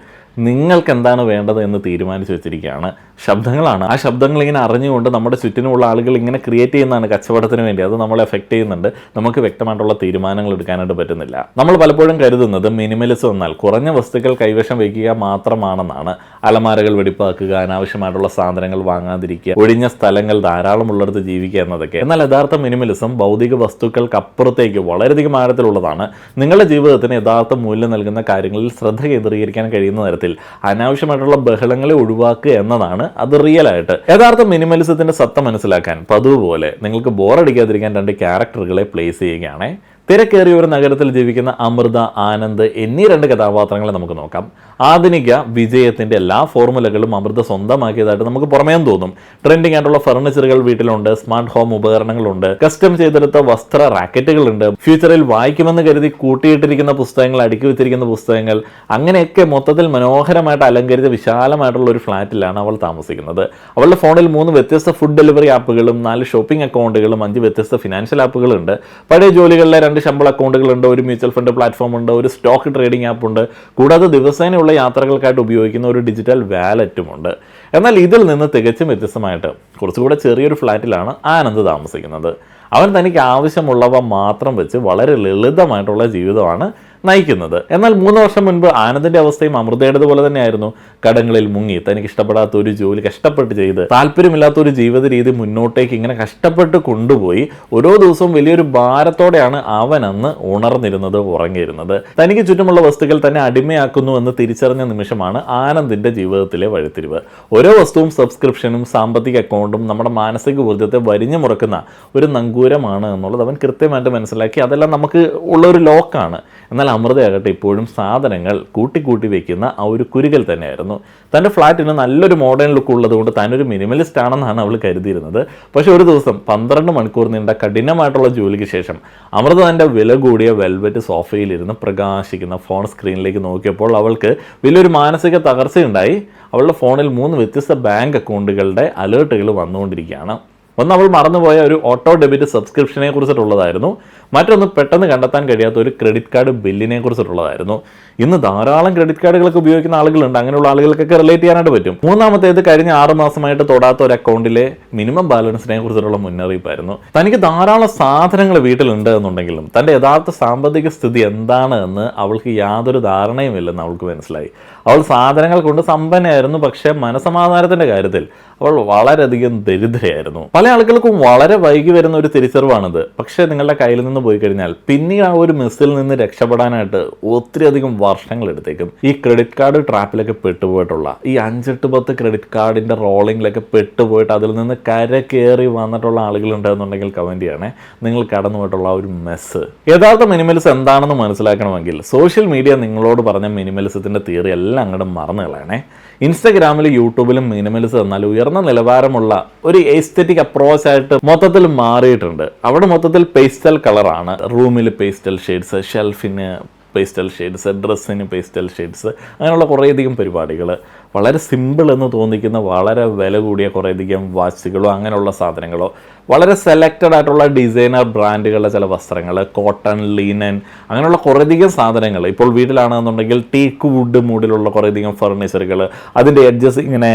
നിങ്ങൾക്ക് എന്താണ് വേണ്ടത് എന്ന് തീരുമാനിച്ചു വെച്ചിരിക്കുകയാണ്. ശബ്ദങ്ങളാണ്. ആ ശബ്ദങ്ങൾ ഇങ്ങനെ അറിഞ്ഞുകൊണ്ട് നമ്മുടെ ചുറ്റിനുമുള്ള ആളുകൾ ഇങ്ങനെ ക്രിയേറ്റ് ചെയ്യുന്നതാണ് കച്ചവടത്തിന് വേണ്ടി. അത് നമ്മളെ എഫക്ട് ചെയ്യുന്നുണ്ട്. നമുക്ക് വ്യക്തമായിട്ടുള്ള തീരുമാനങ്ങൾ എടുക്കാനായിട്ട് പറ്റുന്നില്ല. നമ്മൾ പലപ്പോഴും കരുതുന്നത് മിനിമലിസം എന്നാൽ കുറഞ്ഞ വസ്തുക്കൾ കൈവശം വയ്ക്കുക മാത്രമാണെന്നാണ്. അലമാരകൾ വെടിപ്പാക്കുക, അനാവശ്യമായിട്ടുള്ള സാധനങ്ങൾ വാങ്ങാതിരിക്കുക, ഒഴിഞ്ഞ സ്ഥലങ്ങൾ ധാരാളമുള്ളിടത്ത് ജീവിക്കുക എന്നതൊക്കെ. എന്നാൽ യഥാർത്ഥ മിനിമലിസം ഭൗതിക വസ്തുക്കൾക്കപ്പുറത്തേക്ക് വളരെയധികം ആഴത്തിലുള്ളതാണ്. നിങ്ങളുടെ ജീവിതത്തിന് യഥാർത്ഥ മൂല്യം നൽകുന്ന കാര്യങ്ങളിൽ ശ്രദ്ധ കേന്ദ്രീകരിക്കാൻ കഴിയുന്ന തരത്തിൽ അനാവശ്യമായിട്ടുള്ള ബഹളങ്ങളെ ഒഴിവാക്കുക എന്നതാണ് അത് റിയൽ ആയിട്ട്. യഥാർത്ഥ മിനിമലിസത്തിന്റെ സത്ത മനസ്സിലാക്കാൻ പതിവ് പോലെ നിങ്ങൾക്ക് ബോറടിക്കാതിരിക്കാൻ 2 ക്യാരക്ടറുകളെ പ്ലേസ് ചെയ്യുകയാണ്. തിരക്കേറിയ ഒരു നഗരത്തിൽ ജീവിക്കുന്ന അമൃത, ആനന്ദ് എന്നീ 2 കഥാപാത്രങ്ങളെ നമുക്ക് നോക്കാം. ആധുനിക വിജയത്തിന്റെ എല്ലാ ഫോർമുലകളും അമൃത സ്വന്തമാക്കിയതായിട്ട് നമുക്ക് പുറമേ തോന്നും. ട്രെൻഡിങ് ആയിട്ടുള്ള ഫർണിച്ചറുകൾ വീട്ടിലുണ്ട്, സ്മാർട്ട് ഹോം ഉപകരണങ്ങളുണ്ട്, കസ്റ്റം ചെയ്തെടുത്ത വസ്ത്ര റാക്കറ്റുകളുണ്ട്, ഫ്യൂച്ചറിൽ വായിക്കുമെന്ന് കരുതി കൂട്ടിയിട്ടിരിക്കുന്ന പുസ്തകങ്ങൾ, അടുക്കി വെച്ചിരിക്കുന്ന പുസ്തകങ്ങൾ, അങ്ങനെയൊക്കെ മൊത്തത്തിൽ മനോഹരമായിട്ട് അലങ്കരിച്ച വിശാലമായിട്ടുള്ള ഒരു ഫ്ലാറ്റിലാണ് അവൾ താമസിക്കുന്നത്. അവളുടെ ഫോണിൽ 3 വ്യത്യസ്ത ഫുഡ് ഡെലിവറി ആപ്പുകളും 4 ഷോപ്പിംഗ് അക്കൗണ്ടുകളും 5 വ്യത്യസ്ത ഫിനാൻഷ്യൽ ആപ്പുകളുണ്ട്. പഴയ ജോലികളിലെ 2 ശമ്പള അക്കൗണ്ടുകളുണ്ട്, ഒരു മ്യൂച്വൽ ഫണ്ട് പ്ലാറ്റ്ഫോം ഉണ്ട്, ഒരു സ്റ്റോക്ക് ട്രേഡിംഗ് ആപ്പ് ഉണ്ട്, കൂടാതെ ദിവസേനയുള്ള യാത്രകൾക്കായിട്ട് ഉപയോഗിക്കുന്ന ഒരു ഡിജിറ്റൽ വാലറ്റും ഉണ്ട്. എന്നാൽ ഇതിൽ നിന്ന് തികച്ചും വ്യത്യസ്തമായിട്ട് കുറച്ചുകൂടെ ചെറിയൊരു ഫ്ലാറ്റിലാണ് ആനന്ദ് താമസിക്കുന്നത്. അവൻ തനിക്ക് ആവശ്യമുള്ളവ മാത്രം വെച്ച് വളരെ ലളിതമായിട്ടുള്ള ജീവിതമാണ് നയിക്കുന്നത്. എന്നാൽ 3 വർഷം മുൻപ് ആനന്ദിന്റെ അവസ്ഥയും അമൃതയുടേതുപോലെ തന്നെയായിരുന്നു. കടങ്ങളിൽ മുങ്ങി, തനിക്ക് ഇഷ്ടപ്പെടാത്ത ഒരു ജോലി കഷ്ടപ്പെട്ട് ചെയ്ത്, താല്പര്യമില്ലാത്ത ഒരു ജീവിത രീതി മുന്നോട്ടേക്ക് ഇങ്ങനെ കഷ്ടപ്പെട്ട് കൊണ്ടുപോയി ഓരോ ദിവസവും വലിയൊരു ഭാരത്തോടെയാണ് അവൻ അന്ന് ഉണർന്നിരുന്നത്, ഉറങ്ങിയിരുന്നത്. തനിക്ക് ചുറ്റുമുള്ള വസ്തുക്കൾ തന്നെ അടിമയാക്കുന്നു എന്ന് തിരിച്ചറിഞ്ഞ നിമിഷമാണ് ആനന്ദിന്റെ ജീവിതത്തിലെ വഴിത്തിരിവ്. ഓരോ വസ്തുവും സബ്സ്ക്രിപ്ഷനും സാമ്പത്തിക അക്കൗണ്ടും നമ്മുടെ മാനസിക ഊർജ്ജത്തെ വരിഞ്ഞു മുറക്കുന്ന ഒരു നങ്കൂരമാണ് എന്നുള്ളത് അവൻ കൃത്യമായിട്ട് മനസ്സിലാക്കി. അതെല്ലാം നമുക്ക് ഉള്ളൊരു ലോക്കാണ്. എന്നാൽ അമൃതയാകട്ടെ ഇപ്പോഴും സാധനങ്ങൾ കൂട്ടി വെക്കുന്ന ആ ഒരു കുരുകൽ തന്നെയായിരുന്നു. തൻ്റെ ഫ്ലാറ്റിന് നല്ലൊരു മോഡേൺ ലുക്ക് ഉള്ളതുകൊണ്ട് താനൊരു മിനിമലിസ്റ്റ് ആണെന്നാണ് അവൾ കരുതിയിരുന്നത്. പക്ഷേ ഒരു ദിവസം 12 മണിക്കൂർ നീണ്ട കഠിനമായിട്ടുള്ള ജോലിക്ക് ശേഷം അമൃത തൻ്റെ വില കൂടിയ വെൽവെറ്റ് സോഫയിലിരുന്ന് പ്രകാശിക്കുന്ന ഫോൺ സ്ക്രീനിലേക്ക് നോക്കിയപ്പോൾ അവൾക്ക് വലിയൊരു മാനസിക തകർച്ചയുണ്ടായി. അവളുടെ ഫോണിൽ 3 വ്യത്യസ്ത ബാങ്ക് അക്കൗണ്ടുകളുടെ അലേർട്ടുകൾ വന്നുകൊണ്ടിരിക്കുകയാണ്. ഒന്ന് അവൾ മറന്നുപോയ ഒരു ഓട്ടോ ഡെബിറ്റ് സബ്സ്ക്രിപ്ഷനെ കുറിച്ചിട്ടുള്ളതായിരുന്നു. മറ്റൊന്ന് പെട്ടെന്ന് കണ്ടെത്താൻ കഴിയാത്ത ഒരു ക്രെഡിറ്റ് കാർഡ് ബില്ലിനെ കുറിച്ചിട്ടുള്ളതായിരുന്നു. ഇന്ന് ധാരാളം ക്രെഡിറ്റ് കാർഡുകളൊക്കെ ഉപയോഗിക്കുന്ന ആളുകളുണ്ട്. അങ്ങനെയുള്ള ആളുകൾക്കൊക്കെ റിലേറ്റ് ചെയ്യാനായിട്ട് പറ്റും. 3ാമത്തേത് കഴിഞ്ഞ 6 മാസമായിട്ട് തൊടാത്ത ഒരു അക്കൗണ്ടിലെ മിനിമം ബാലൻസിനെ കുറിച്ചിട്ടുള്ള മുന്നറിയിപ്പായിരുന്നു. തനിക്ക് ധാരാളം സാധനങ്ങൾ വീട്ടിലുണ്ട് എന്നുണ്ടെങ്കിലും തൻ്റെ യഥാർത്ഥ സാമ്പത്തിക സ്ഥിതി എന്താണ് എന്ന് അവൾക്ക് യാതൊരു ധാരണയുമില്ലെന്ന് അവൾക്ക് മനസ്സിലായി. അവൾ സാധനങ്ങൾ കൊണ്ട് സമ്പന്നയായിരുന്നു, പക്ഷേ മനസമാധാനത്തിന്റെ കാര്യത്തിൽ അവൾ വളരെയധികം ദരിദ്രയായിരുന്നു. പല ആളുകൾക്കും വളരെ വൈകി വരുന്ന ഒരു തിരിച്ചറിവാണിത്. പക്ഷേ നിങ്ങളുടെ കയ്യിൽ നിന്ന് പോയി കഴിഞ്ഞാൽ പിന്നീട് ആ ഒരു മിസ്സിൽ നിന്ന് രക്ഷപ്പെടാനായിട്ട് ഒത്തിരിയധികം വർഷങ്ങൾ എടുത്തേക്കും. ഈ ക്രെഡിറ്റ് കാർഡ് ട്രാപ്പിലൊക്കെ പെട്ടുപോയിട്ടുള്ള ഈ 5-10 ക്രെഡിറ്റ് കാർഡിന്റെ റോളിങ്ങിലൊക്കെ പെട്ടുപോയിട്ട് അതിൽ നിന്ന് കരകയറി വന്നിട്ടുള്ള ആളുകളുണ്ടെന്നുണ്ടെങ്കിൽ കമന്റ് ചെയ്യണേ. നിങ്ങൾ കടന്നു പോയിട്ടുള്ള ആ ഒരു മെസ്സ്. യഥാർത്ഥ മിനിമലിസം എന്താണെന്ന് മനസ്സിലാക്കണമെങ്കിൽ സോഷ്യൽ മീഡിയ നിങ്ങളോട് പറഞ്ഞ മിനിമലിസത്തിന്റെ തിയറി എല്ലാം അങ്ങോട്ട് മറന്നു കളയണേ. ഇൻസ്റ്റഗ്രാമിലും യൂട്യൂബിലും മിനിമലിസം എന്നാൽ ഉയർന്ന നിലവാരമുള്ള ഒരു എസ്തെറ്റിക് അപ്രോച്ച് ആയിട്ട് മൊത്തത്തിൽ മാറിയിട്ടുണ്ട്. അവിടെ മൊത്തത്തിൽ പേസ്റ്റൽ കളറാണ്. റൂമിൽ പേസ്റ്റൽ ഷെയ്ഡ്സ്, ഷെൽഫിന് പേസ്റ്റൽ ഷെയ്ഡ്സ്, ഡ്രസ്സിന് പേസ്റ്റൽ ഷെയ്ഡ്സ്, അങ്ങനെയുള്ള കുറേയധികം പരിപാടികൾ. വളരെ സിമ്പിൾ എന്ന് തോന്നിക്കുന്ന വളരെ വില കൂടിയ കുറേയധികം വാച്ചുകളോ അങ്ങനെയുള്ള സാധനങ്ങളോ, വളരെ സെലക്റ്റഡ് ആയിട്ടുള്ള ഡിസൈനർ ബ്രാൻഡുകളുടെ ചില വസ്ത്രങ്ങൾ, കോട്ടൺ, ലീനൻ, അങ്ങനെയുള്ള കുറേയധികം സാധനങ്ങൾ. ഇപ്പോൾ വീട്ടിലാണെന്നുണ്ടെങ്കിൽ ടീക്ക് വുഡ് മൂഡിലുള്ള കുറേയധികം ഫർണിച്ചറുകൾ, അതിൻ്റെ എഡ്ജസ് ഇങ്ങനെ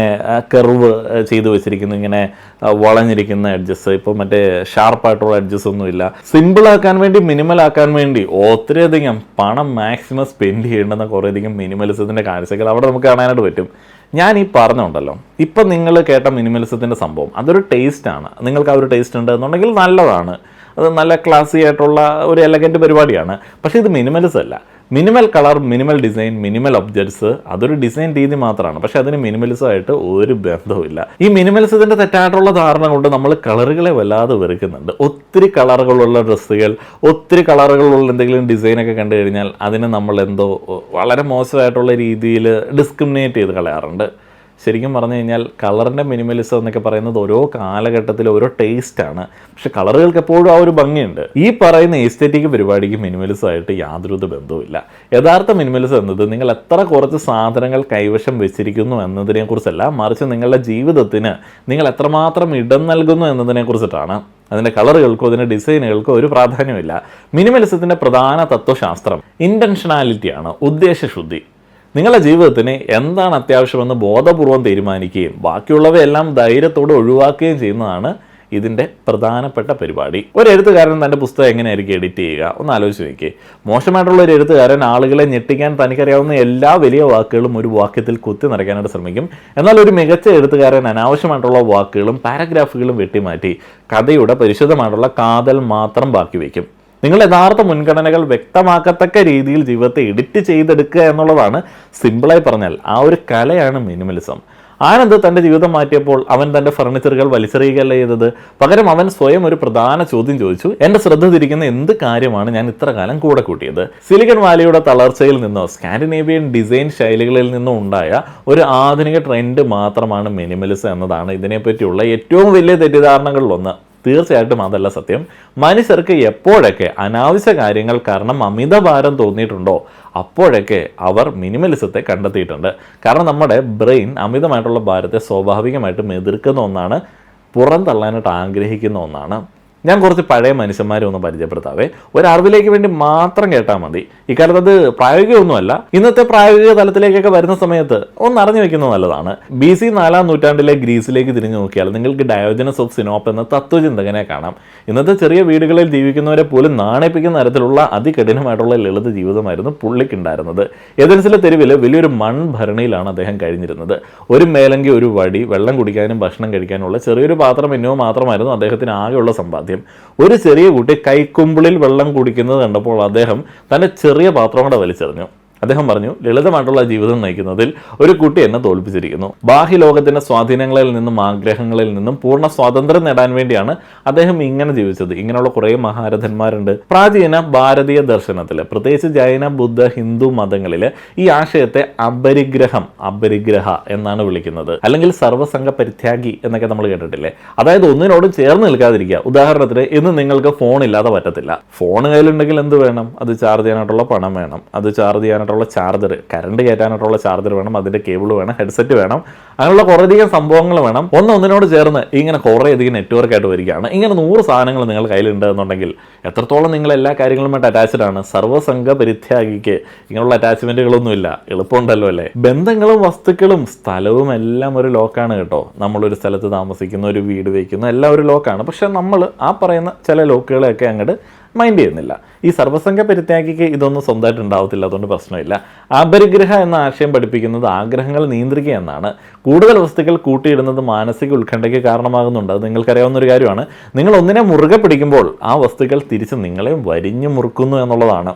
കർവ് ചെയ്ത് വെച്ചിരിക്കുന്നു, ഇങ്ങനെ വളഞ്ഞിരിക്കുന്ന എഡ്ജസ്. ഇപ്പോൾ മറ്റേ ഷാർപ്പായിട്ടുള്ള എഡ്ജസ് ഒന്നുമില്ല. സിമ്പിളാക്കാൻ വേണ്ടി, മിനിമലാക്കാൻ വേണ്ടി ഒത്തിരിയധികം പണം മാക്സിമം സ്പെൻഡ് ചെയ്യേണ്ടുന്ന കുറേയധികം മിനിമലിസത്തിൻ്റെ കാഴ്ചകൾ അവിടെ നമുക്ക് കാണാനായിട്ട് പറ്റും. ഞാൻ ഈ പറഞ്ഞുണ്ടല്ലോ, ഇപ്പം നിങ്ങൾ കേട്ട മിനിമലിസത്തിൻ്റെ സംഭവം അതൊരു ടേസ്റ്റാണ്. നിങ്ങൾക്ക് ആ ഒരു ടേസ്റ്റ് ഉണ്ട് എന്നുണ്ടെങ്കിൽ നല്ലതാണ്. അത് നല്ല ക്ലാസി ആയിട്ടുള്ള ഒരു എലഗൻറ്റ് പരിപാടിയാണ്. പക്ഷേ ഇത് മിനിമലിസം അല്ല. Minimal colour, minimal design, minimal objects അതൊരു ഡിസൈൻ രീതി മാത്രമാണ്. പക്ഷെ അതിന് മിനിമലിസമായിട്ട് ഒരു ബന്ധവുമില്ല. ഈ മിനിമലിസത്തിൻ്റെ തെറ്റായിട്ടുള്ള ധാരണ കൊണ്ട് നമ്മൾ കളറുകളെ വല്ലാതെ വെറുക്കുന്നുണ്ട്. ഒത്തിരി കളറുകളുള്ള ഡ്രസ്സുകൾ, ഒത്തിരി കളറുകളുള്ള എന്തെങ്കിലും ഡിസൈനൊക്കെ കണ്ടു കഴിഞ്ഞാൽ അതിന് നമ്മൾ എന്തോ വളരെ മോശമായിട്ടുള്ള രീതിയിൽ ഡിസ്ക്രിമിനേറ്റ് ചെയ്ത് കളയാറുണ്ട്. ശരിക്കും പറഞ്ഞു കഴിഞ്ഞാൽ കളറിൻ്റെ മിനിമലിസം എന്നൊക്കെ പറയുന്നത് ഓരോ കാലഘട്ടത്തിൽ ഓരോ ടേസ്റ്റാണ്. പക്ഷെ കളറുകൾക്ക് എപ്പോഴും ആ ഒരു ഭംഗിയുണ്ട്. ഈ പറയുന്ന എസ്തെറ്റിക് പരിപാടിക്ക് മിനിമലിസമായിട്ട് യാതൊരു ബന്ധവുമില്ല. യഥാർത്ഥ മിനിമലിസം എന്നത് നിങ്ങൾ എത്ര കുറച്ച് സാധനങ്ങൾ കൈവശം വെച്ചിരിക്കുന്നു എന്നതിനെ കുറിച്ചല്ല, മറിച്ച് നിങ്ങളുടെ ജീവിതത്തിന് നിങ്ങൾ എത്രമാത്രം ഇടം നൽകുന്നു എന്നതിനെ കുറിച്ചിട്ടാണ്. അതിൻ്റെ കളറുകൾക്കോ അതിൻ്റെ ഡിസൈനുകൾക്കോ ഒരു പ്രാധാന്യമില്ല. മിനിമലിസത്തിൻ്റെ പ്രധാന തത്വശാസ്ത്രം ഇൻറ്റൻഷനാലിറ്റിയാണ്, ഉദ്ദേശശുദ്ധി. നിങ്ങളുടെ ജീവിതത്തിന് എന്താണ് അത്യാവശ്യമെന്ന് ബോധപൂർവം തീരുമാനിക്കുകയും ബാക്കിയുള്ളവയെല്ലാം ധൈര്യത്തോടെ ഒഴിവാക്കുകയും ചെയ്യുന്നതാണ് ഇതിൻ്റെ പ്രധാനപ്പെട്ട പരിപാടി. ഒരു എഴുത്തുകാരൻ തൻ്റെ പുസ്തകം എങ്ങനെയായിരിക്കും എഡിറ്റ് ചെയ്യുക ഒന്ന് ആലോചിച്ച് നോക്കിയേ. മോശമായിട്ടുള്ള ഒരു എഴുത്തുകാരൻ ആളുകളെ ഞെട്ടിക്കാൻ തനിക്കറിയാവുന്ന എല്ലാ വലിയ വാക്കുകളും ഒരു വാക്യത്തിൽ കുത്തി നിറയ്ക്കാനായിട്ട് ശ്രമിക്കും. എന്നാൽ ഒരു മികച്ച എഴുത്തുകാരൻ അനാവശ്യമായിട്ടുള്ള വാക്കുകളും പാരഗ്രാഫുകളും വെട്ടിമാറ്റി കഥയുടെ പരിശുദ്ധമായിട്ടുള്ള കാതൽ മാത്രം ബാക്കി വയ്ക്കും. നിങ്ങൾ യഥാർത്ഥ മുൻഗണനകൾ വ്യക്തമാക്കത്തക്ക രീതിയിൽ ജീവിതത്തെ എഡിറ്റ് ചെയ്തെടുക്കുക എന്നുള്ളതാണ് സിമ്പിളായി പറഞ്ഞാൽ ആ ഒരു കലയാണ് മിനിമലിസം. ആനന്ദ് തൻ്റെ ജീവിതം മാറ്റിയപ്പോൾ അവൻ തൻ്റെ ഫർണിച്ചറുകൾ വലിച്ചെറിയുകയല്ല ചെയ്തത്. പകരം അവൻ സ്വയം ഒരു പ്രധാന ചോദ്യം ചോദിച്ചു: എൻ്റെ ശ്രദ്ധ തിരിക്കുന്ന എന്ത് കാര്യമാണ് ഞാൻ ഇത്ര കാലം കൂടെ കൂട്ടിയത്? സിലിക്കൺ വാലിയുടെ തളർച്ചയിൽ നിന്നോ സ്കാൻഡിനേവിയൻ ഡിസൈൻ ശൈലികളിൽ നിന്നോ ഉണ്ടായ ഒരു ആധുനിക ട്രെൻഡ് മാത്രമാണ് മിനിമലിസം എന്നതാണ് ഇതിനെപ്പറ്റിയുള്ള ഏറ്റവും വലിയ തെറ്റിദ്ധാരണകളിലൊന്ന്. തീർച്ചയായിട്ടും അതല്ല സത്യം. മനുഷ്യർക്ക് എപ്പോഴൊക്കെ അനാവശ്യ കാര്യങ്ങൾ കാരണം അമിതഭാരം തോന്നിയിട്ടുണ്ടോ അപ്പോഴൊക്കെ അവർ മിനിമലിസത്തെ കണ്ടെത്തിയിട്ടുണ്ട്. കാരണം നമ്മുടെ ബ്രെയിൻ അമിതമായിട്ടുള്ള ഭാരത്തെ സ്വാഭാവികമായിട്ടും എതിർക്കുന്ന ഒന്നാണ്, പുറന്തള്ളാനായിട്ട് ആഗ്രഹിക്കുന്ന ഒന്നാണ്. ഞാൻ കുറച്ച് പഴയ മനുഷ്യന്മാരെ ഒന്ന് പരിചയപ്പെടുത്താവേ. ഒരു അറിവിലേക്ക് വേണ്ടി മാത്രം കേട്ടാൽ മതി. ഇക്കാലത്ത് അത് പ്രായോഗികമൊന്നുമല്ല. ഇന്നത്തെ പ്രായോഗിക തലത്തിലേക്കൊക്കെ വരുന്ന സമയത്ത് ഒന്ന് അറിഞ്ഞു വെക്കുന്നത് നല്ലതാണ്. BC 4-ാം നൂറ്റാണ്ടിലെ ഗ്രീസിലേക്ക് തിരിഞ്ഞു നോക്കിയാൽ നിങ്ങൾക്ക് ഡയോജനസ് ഓഫ് സിനോപ്പ് എന്ന തത്വചിന്തകനെ കാണാം. ഇന്നത്തെ ചെറിയ വീടുകളിൽ ജീവിക്കുന്നവരെ പോലും നാണിപ്പിക്കുന്ന തരത്തിലുള്ള അതികഠിനമായിട്ടുള്ള ലളിത ജീവിതമായിരുന്നു പുള്ളിക്കുണ്ടായിരുന്നത്. ഏതൻസിലെ തെരുവിൽ വലിയൊരു മൺഭരണിയിലാണ് അദ്ദേഹം കഴിഞ്ഞിരുന്നത്. ഒരു മേലങ്കി, ഒരു വടി, വെള്ളം കുടിക്കാനും ഭക്ഷണം കഴിക്കാനുള്ള ചെറിയൊരു പാത്രം എന്നിവ മാത്രമായിരുന്നു അദ്ദേഹത്തിന് ആകെയുള്ള സമ്പാദ്യം. ഒരു ചെറിയ കുട്ടി കൈക്കുമ്പിളിൽ വെള്ളം കുടിക്കുന്നത് കണ്ടപ്പോൾ അദ്ദേഹം തൻ്റെ ചെറിയ പാത്രം കൂടെ വലിച്ചെറിഞ്ഞു. അദ്ദേഹം പറഞ്ഞു: ലളിതമായിട്ടുള്ള ജീവിതം നയിക്കുന്നതിൽ ഒരു കുട്ടി എന്നെ തോൽപ്പിച്ചിരിക്കുന്നു. ബാഹ്യലോകത്തിന്റെ സ്വാധീനങ്ങളിൽ നിന്നും ആഗ്രഹങ്ങളിൽ നിന്നും പൂർണ്ണ സ്വാതന്ത്ര്യം നേടാൻ വേണ്ടിയാണ് അദ്ദേഹം ഇങ്ങനെ ജീവിച്ചത്. ഇങ്ങനെയുള്ള കുറേ മഹാരഥന്മാരുണ്ട്. പ്രാചീന ഭാരതീയ ദർശനത്തിൽ, പ്രത്യേകിച്ച് ജൈന, ബുദ്ധ, ഹിന്ദു മതങ്ങളിൽ ഈ ആശയത്തെ അപരിഗ്രഹ എന്നാണ് വിളിക്കുന്നത്. അല്ലെങ്കിൽ സർവ്വസംഘ പരിത്യാഗി എന്നൊക്കെ നമ്മൾ കേട്ടിട്ടില്ലേ? അതായത് ഒന്നിനോടും ചേർന്ന് നിൽക്കാതിരിക്കുക. ഉദാഹരണത്തിന്, ഇന്ന് നിങ്ങൾക്ക് ഫോൺ ഇല്ലാതെ പറ്റത്തില്ല. ഫോൺ കയ്യിലുണ്ടെങ്കിൽ എന്ത് വേണം? അത് ചാർജ് ചെയ്യാനായിട്ടുള്ള പണം വേണം, അത് ചാർജ് ചെയ്യാൻ ചാർജർ, കറണ്ട് കയറ്റാനായിട്ടുള്ള ചാർജർ വേണം, അതിന്റെ കേബിൾ വേണം, ഹെഡ്സെറ്റ് വേണം, അങ്ങനെയുള്ള കുറേയധികം സംഭവങ്ങൾ വേണം. ഒന്നിനോട് ചേർന്ന് ഇങ്ങനെ കുറേയധികം നെറ്റ്വർക്ക് ആയിട്ട് വരികയാണ്. ഇങ്ങനെ 100 സാധനങ്ങൾ നിങ്ങൾ കയ്യിലുണ്ട് എന്നുണ്ടെങ്കിൽ എത്രത്തോളം നിങ്ങൾ എല്ലാ കാര്യങ്ങളുമായിട്ട് അറ്റാച്ച്ഡ് ആണ്? സർവ്വസംഘ പരിത്യാഗിക്ക് ഇങ്ങനെയുള്ള അറ്റാച്ച്മെന്റുകളൊന്നുമില്ല. എളുപ്പമുണ്ടല്ലോ അല്ലേ? ബന്ധങ്ങളും വസ്തുക്കളും സ്ഥലവും എല്ലാം ഒരു ലോക്കാണ് കേട്ടോ. നമ്മളൊരു സ്ഥലത്ത് താമസിക്കുന്ന, ഒരു വീട് വയ്ക്കുന്ന എല്ലാം ഒരു ലോക്കാണ്. പക്ഷെ നമ്മൾ ആ പറയുന്ന ചില ലോക്കുകളെയൊക്കെ അങ്ങോട്ട് മൈൻഡ് ചെയ്യുന്നില്ല. ഈ സർവ്വസംഘ പരിത്യാഗിക്ക് ഇതൊന്നും സ്വന്തമായിട്ട് ഉണ്ടാവത്തില്ല, അതുകൊണ്ട് പ്രശ്നമില്ല. അപരിഗ്രഹ എന്ന ആശയം പഠിപ്പിക്കുന്നത് ആഗ്രഹങ്ങൾ നിയന്ത്രിക്കുക എന്നാണ്. കൂടുതൽ വസ്തുക്കൾ കൂട്ടിയിടുന്നത് മാനസിക ഉത്കണ്ഠയ്ക്ക് കാരണമാകുന്നുണ്ട്. അത് നിങ്ങൾക്കറിയാവുന്ന ഒരു കാര്യമാണ്. നിങ്ങൾ ഒന്നിനെ മുറുകെ പിടിക്കുമ്പോൾ ആ വസ്തുക്കൾ തിരിച്ച് നിങ്ങളെ വരിഞ്ഞു മുറുക്കുന്നു എന്നുള്ളതാണ്.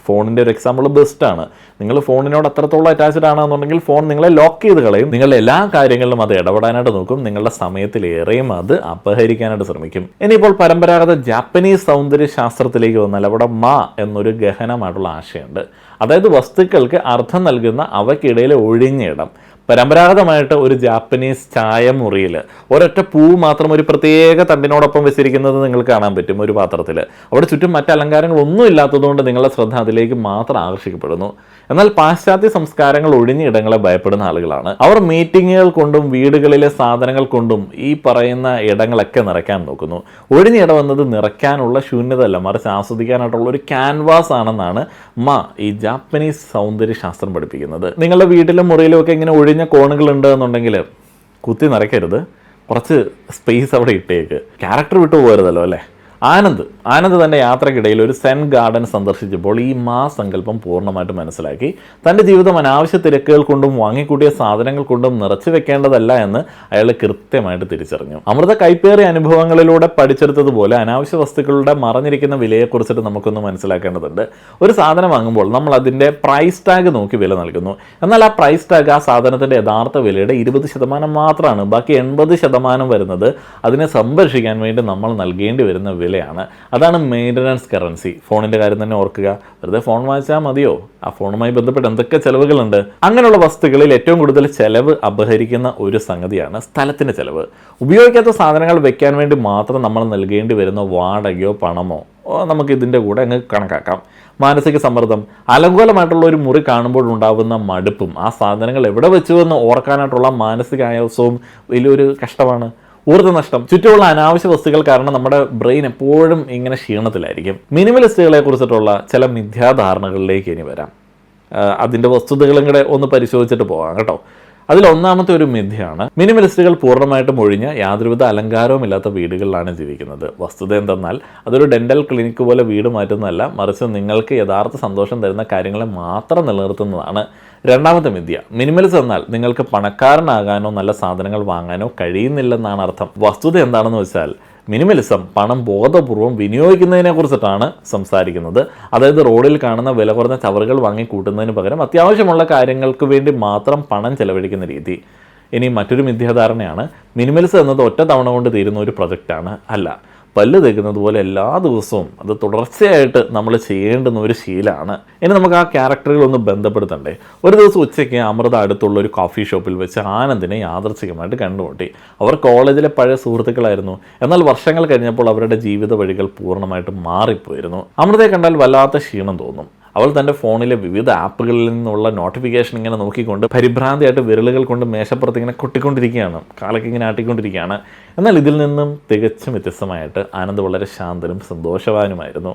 ഫോണിൻ്റെ ഒരു എക്സാമ്പിൾ ബെസ്റ്റാണ്. നിങ്ങൾ ഫോണിനോട് അത്രത്തോളം അറ്റാച്ച്ഡ് ആണെന്നുണ്ടെങ്കിൽ ഫോൺ നിങ്ങളെ ലോക്ക് ചെയ്ത് കളയും. നിങ്ങളുടെ എല്ലാ കാര്യങ്ങളിലും അത് ഇടപെടാനായിട്ട് നോക്കും. നിങ്ങളുടെ സമയത്തിലേറെയും അത് അപഹരിക്കാനായിട്ട് ശ്രമിക്കും. ഇനിയിപ്പോൾ പരമ്പരാഗത ജാപ്പനീസ് സൗന്ദര്യ ശാസ്ത്രത്തിലേക്ക് വന്നാൽ അവിടെ എന്നൊരു ഗഹനമായിട്ടുള്ള ആശയമുണ്ട്. അതായത് വസ്തുക്കൾക്ക് അർത്ഥം നൽകുന്ന അവയ്ക്കിടയിലെ ഒഴിഞ്ഞ ഇടം. പരമ്പരാഗതമായിട്ട് ഒരു ജാപ്പനീസ് ചായമുറിയിൽ ഒരൊറ്റ പൂ മാത്രം ഒരു പ്രത്യേക തണ്ടിനോടൊപ്പം വെച്ചിരിക്കുന്നത് നിങ്ങൾക്ക് കാണാൻ പറ്റും ഒരു പാത്രത്തിൽ. അവിടെ ചുറ്റും മറ്റ് അലങ്കാരങ്ങളൊന്നും ഇല്ലാത്തതുകൊണ്ട് നിങ്ങളുടെ ശ്രദ്ധ അതിലേക്ക് മാത്രം ആകർഷിക്കപ്പെടുന്നു. എന്നാൽ പാശ്ചാത്യ സംസ്കാരങ്ങൾ ഒഴിഞ്ഞ ഇടങ്ങളെ ഭയപ്പെടുന്ന ആളുകളാണ്. അവർ മീറ്റിങ്ങുകൾ കൊണ്ടും വീടുകളിലെ സാധനങ്ങൾ കൊണ്ടും ഈ പറയുന്ന ഇടങ്ങളൊക്കെ നിറയ്ക്കാൻ നോക്കുന്നു. ഒഴിഞ്ഞ ഇടം എന്നത് നിറയ്ക്കാനുള്ള ശൂന്യതയല്ല, മറിച്ച് ആസ്വദിക്കാനായിട്ടുള്ള ഒരു ക്യാൻവാസ് ആണെന്നാണ് ഈ ജാപ്പനീസ് സൗന്ദര്യ ശാസ്ത്രം പഠിപ്പിക്കുന്നത്. നിങ്ങളുടെ വീട്ടിലും മുറിയിലും ഒക്കെ ഇങ്ങനെ ഒഴിഞ്ഞ കോണുകൾ ഉണ്ട് എന്നുണ്ടെങ്കിൽ കുത്തി നിറയ്ക്കരുത്, കുറച്ച് സ്പേസ് അവിടെ ഇട്ടേക്ക്. ക്യാരക്ടർ വിട്ടു പോകരുതല്ലോ അല്ലേ? ആനന്ദ് തൻ്റെ യാത്രക്കിടയിൽ ഒരു സെൻ ഗാർഡൻ സന്ദർശിച്ചപ്പോൾ ഈ സങ്കല്പം പൂർണ്ണമായിട്ട് മനസ്സിലാക്കി. തൻ്റെ ജീവിതം അനാവശ്യ തിരക്കുകൾ കൊണ്ടും വാങ്ങിക്കൂട്ടിയ സാധനങ്ങൾ കൊണ്ടും നിറച്ചു വെക്കേണ്ടതല്ല എന്ന് അയാൾ കൃത്യമായിട്ട് തിരിച്ചറിഞ്ഞു. അമൃത കൈപ്പേറിയ അനുഭവങ്ങളിലൂടെ പഠിച്ചെടുത്തതുപോലെ അനാവശ്യ വസ്തുക്കളുടെ മറഞ്ഞിരിക്കുന്ന വിലയെക്കുറിച്ചിട്ട് നമുക്കൊന്ന് മനസ്സിലാക്കേണ്ടതുണ്ട്. ഒരു സാധനം വാങ്ങുമ്പോൾ നമ്മൾ അതിൻ്റെ പ്രൈസ് ടാഗ് നോക്കി വില നൽകുന്നു. എന്നാൽ ആ പ്രൈസ് ടാഗ് ആ സാധനത്തിൻ്റെ യഥാർത്ഥ വിലയുടെ 20% മാത്രമാണ്. ബാക്കി 80% വരുന്നത് അതിനെ സംരക്ഷിക്കാൻ വേണ്ടി നമ്മൾ നൽകേണ്ടി വരുന്ന വിലയാണ്. അതാണ് മെയിൻ്റനൻസ് കറൻസി. ഫോണിൻ്റെ കാര്യം തന്നെ ഓർക്കുക. വെറുതെ ഫോൺ വാങ്ങിച്ചാൽ മതിയോ? ആ ഫോണുമായി ബന്ധപ്പെട്ട് എന്തൊക്കെ ചെലവുകളുണ്ട്. അങ്ങനെയുള്ള വസ്തുക്കളിൽ ഏറ്റവും കൂടുതൽ ചെലവ് അപഹരിക്കുന്ന ഒരു സംഗതിയാണ് സ്ഥലത്തിൻ്റെ ചെലവ്. ഉപയോഗിക്കാത്ത സാധനങ്ങൾ വെക്കാൻ വേണ്ടി മാത്രം നമ്മൾ നൽകേണ്ടി വരുന്ന വാടകയോ പണമോ നമുക്ക് ഇതിൻ്റെ കൂടെ അങ്ങ് കണക്കാക്കാം. മാനസിക സമ്മർദ്ദം, അലങ്കോലമായിട്ടുള്ള ഒരു മുറി കാണുമ്പോൾ ഉണ്ടാകുന്ന മടുപ്പും ആ സാധനങ്ങൾ എവിടെ വെച്ചുവെന്ന് ഓർക്കാനായിട്ടുള്ള മാനസിക ആയാസവും വലിയൊരു കഷ്ടമാണ്. ഊർജ്ജ നഷ്ടം, ചുറ്റുമുള്ള അനാവശ്യ വസ്തുക്കൾ കാരണം നമ്മുടെ ബ്രെയിൻ എപ്പോഴും ഇങ്ങനെ ക്ഷീണത്തിലായിരിക്കും. മിനിമലിസ്റ്റുകളെ കുറിച്ചിട്ടുള്ള ചില മിഥ്യാധാരണകളിലേക്ക് ഇനി വരാം. അതിൻ്റെ വസ്തുതകളും കൂടെ ഒന്ന് പരിശോധിച്ചിട്ട് പോകാം കേട്ടോ. അതിലൊന്നാമത്തെ ഒരു മിഥ്യയാണ് മിനിമലിസ്റ്റുകൾ പൂർണ്ണമായിട്ടും ഒഴിഞ്ഞ് യാതൊരുവിധ അലങ്കാരവും ഇല്ലാത്ത വീടുകളിലാണ് ജീവിക്കുന്നത്. വസ്തുത എന്തെന്നാൽ അതൊരു ഡെൻ്റൽ ക്ലിനിക്ക് പോലെ വീട് മാറ്റുന്നതല്ല, മറിച്ച് നിങ്ങൾക്ക് യഥാർത്ഥ സന്തോഷം തരുന്ന കാര്യങ്ങളെ മാത്രം നിലനിർത്തുന്നതാണ്. രണ്ടാമത്തെ മിഥ്യ, മിനിമലിസം എന്നാൽ നിങ്ങൾക്ക് പണക്കാരനാകാനോ നല്ല സാധനങ്ങൾ വാങ്ങാനോ കഴിയുന്നില്ലെന്നാണ് അർത്ഥം. വസ്തുത എന്താണെന്ന് വെച്ചാൽ മിനിമലിസം പണം ബോധപൂർവം വിനിയോഗിക്കുന്നതിനെ കുറിച്ചിട്ടാണ് സംസാരിക്കുന്നത്. അതായത് റോഡിൽ കാണുന്ന വില കുറഞ്ഞ ചവറുകൾ വാങ്ങി കൂട്ടുന്നതിന് പകരം അത്യാവശ്യമുള്ള കാര്യങ്ങൾക്ക് വേണ്ടി മാത്രം പണം ചെലവഴിക്കുന്ന രീതി. ഇനി മറ്റൊരു മിഥ്യാധാരണയാണ് മിനിമലിസം എന്നത് ഒറ്റ തവണ കൊണ്ട് തീരുന്ന ഒരു പ്രൊജക്റ്റാണ്. അല്ല, പല്ല് തേക്കുന്നത് പോലെ എല്ലാ ദിവസവും അത് തുടർച്ചയായിട്ട് നമ്മൾ ചെയ്യേണ്ടുന്ന ഒരു ശീലമാണ്. ഇനി നമുക്ക് ആ ക്യാരക്ടറുകളൊന്ന് ബന്ധപ്പെടുത്തണ്ടേ. ഒരു ദിവസം ഉച്ചയ്ക്ക് അമൃത അടുത്തുള്ള ഒരു കോഫി ഷോപ്പിൽ വെച്ച് ആനന്ദിനെ യാദർച്ഛികമായിട്ട് കണ്ടുമുട്ടി. അവർ കോളേജിലെ പഴയ സുഹൃത്തുക്കളായിരുന്നു. എന്നാൽ വർഷങ്ങൾ കഴിഞ്ഞപ്പോൾ അവരുടെ ജീവിത വഴികൾ പൂർണ്ണമായിട്ടും മാറിപ്പോയിരുന്നു. അമൃതയെ കണ്ടാൽ വല്ലാത്ത ക്ഷീണം തോന്നും. അവൾ തൻ്റെ ഫോണിലെ വിവിധ ആപ്പുകളിൽ നിന്നുള്ള നോട്ടിഫിക്കേഷൻ ഇങ്ങനെ നോക്കിക്കൊണ്ട് പരിഭ്രാന്തിയായിട്ട് വിരലുകൾ കൊണ്ട് മേശപ്പുറത്ത് ഇങ്ങനെ കൊട്ടിക്കൊണ്ടിരിക്കുകയാണ്, കാലൊക്കെ ഇങ്ങനെ ആട്ടിക്കൊണ്ടിരിക്കുകയാണ്. എന്നാൽ ഇതിൽ നിന്നും തികച്ചും വ്യത്യസ്തമായിട്ട് ആനന്ദ് വളരെ ശാന്തനും സന്തോഷവാനുമായിരുന്നു.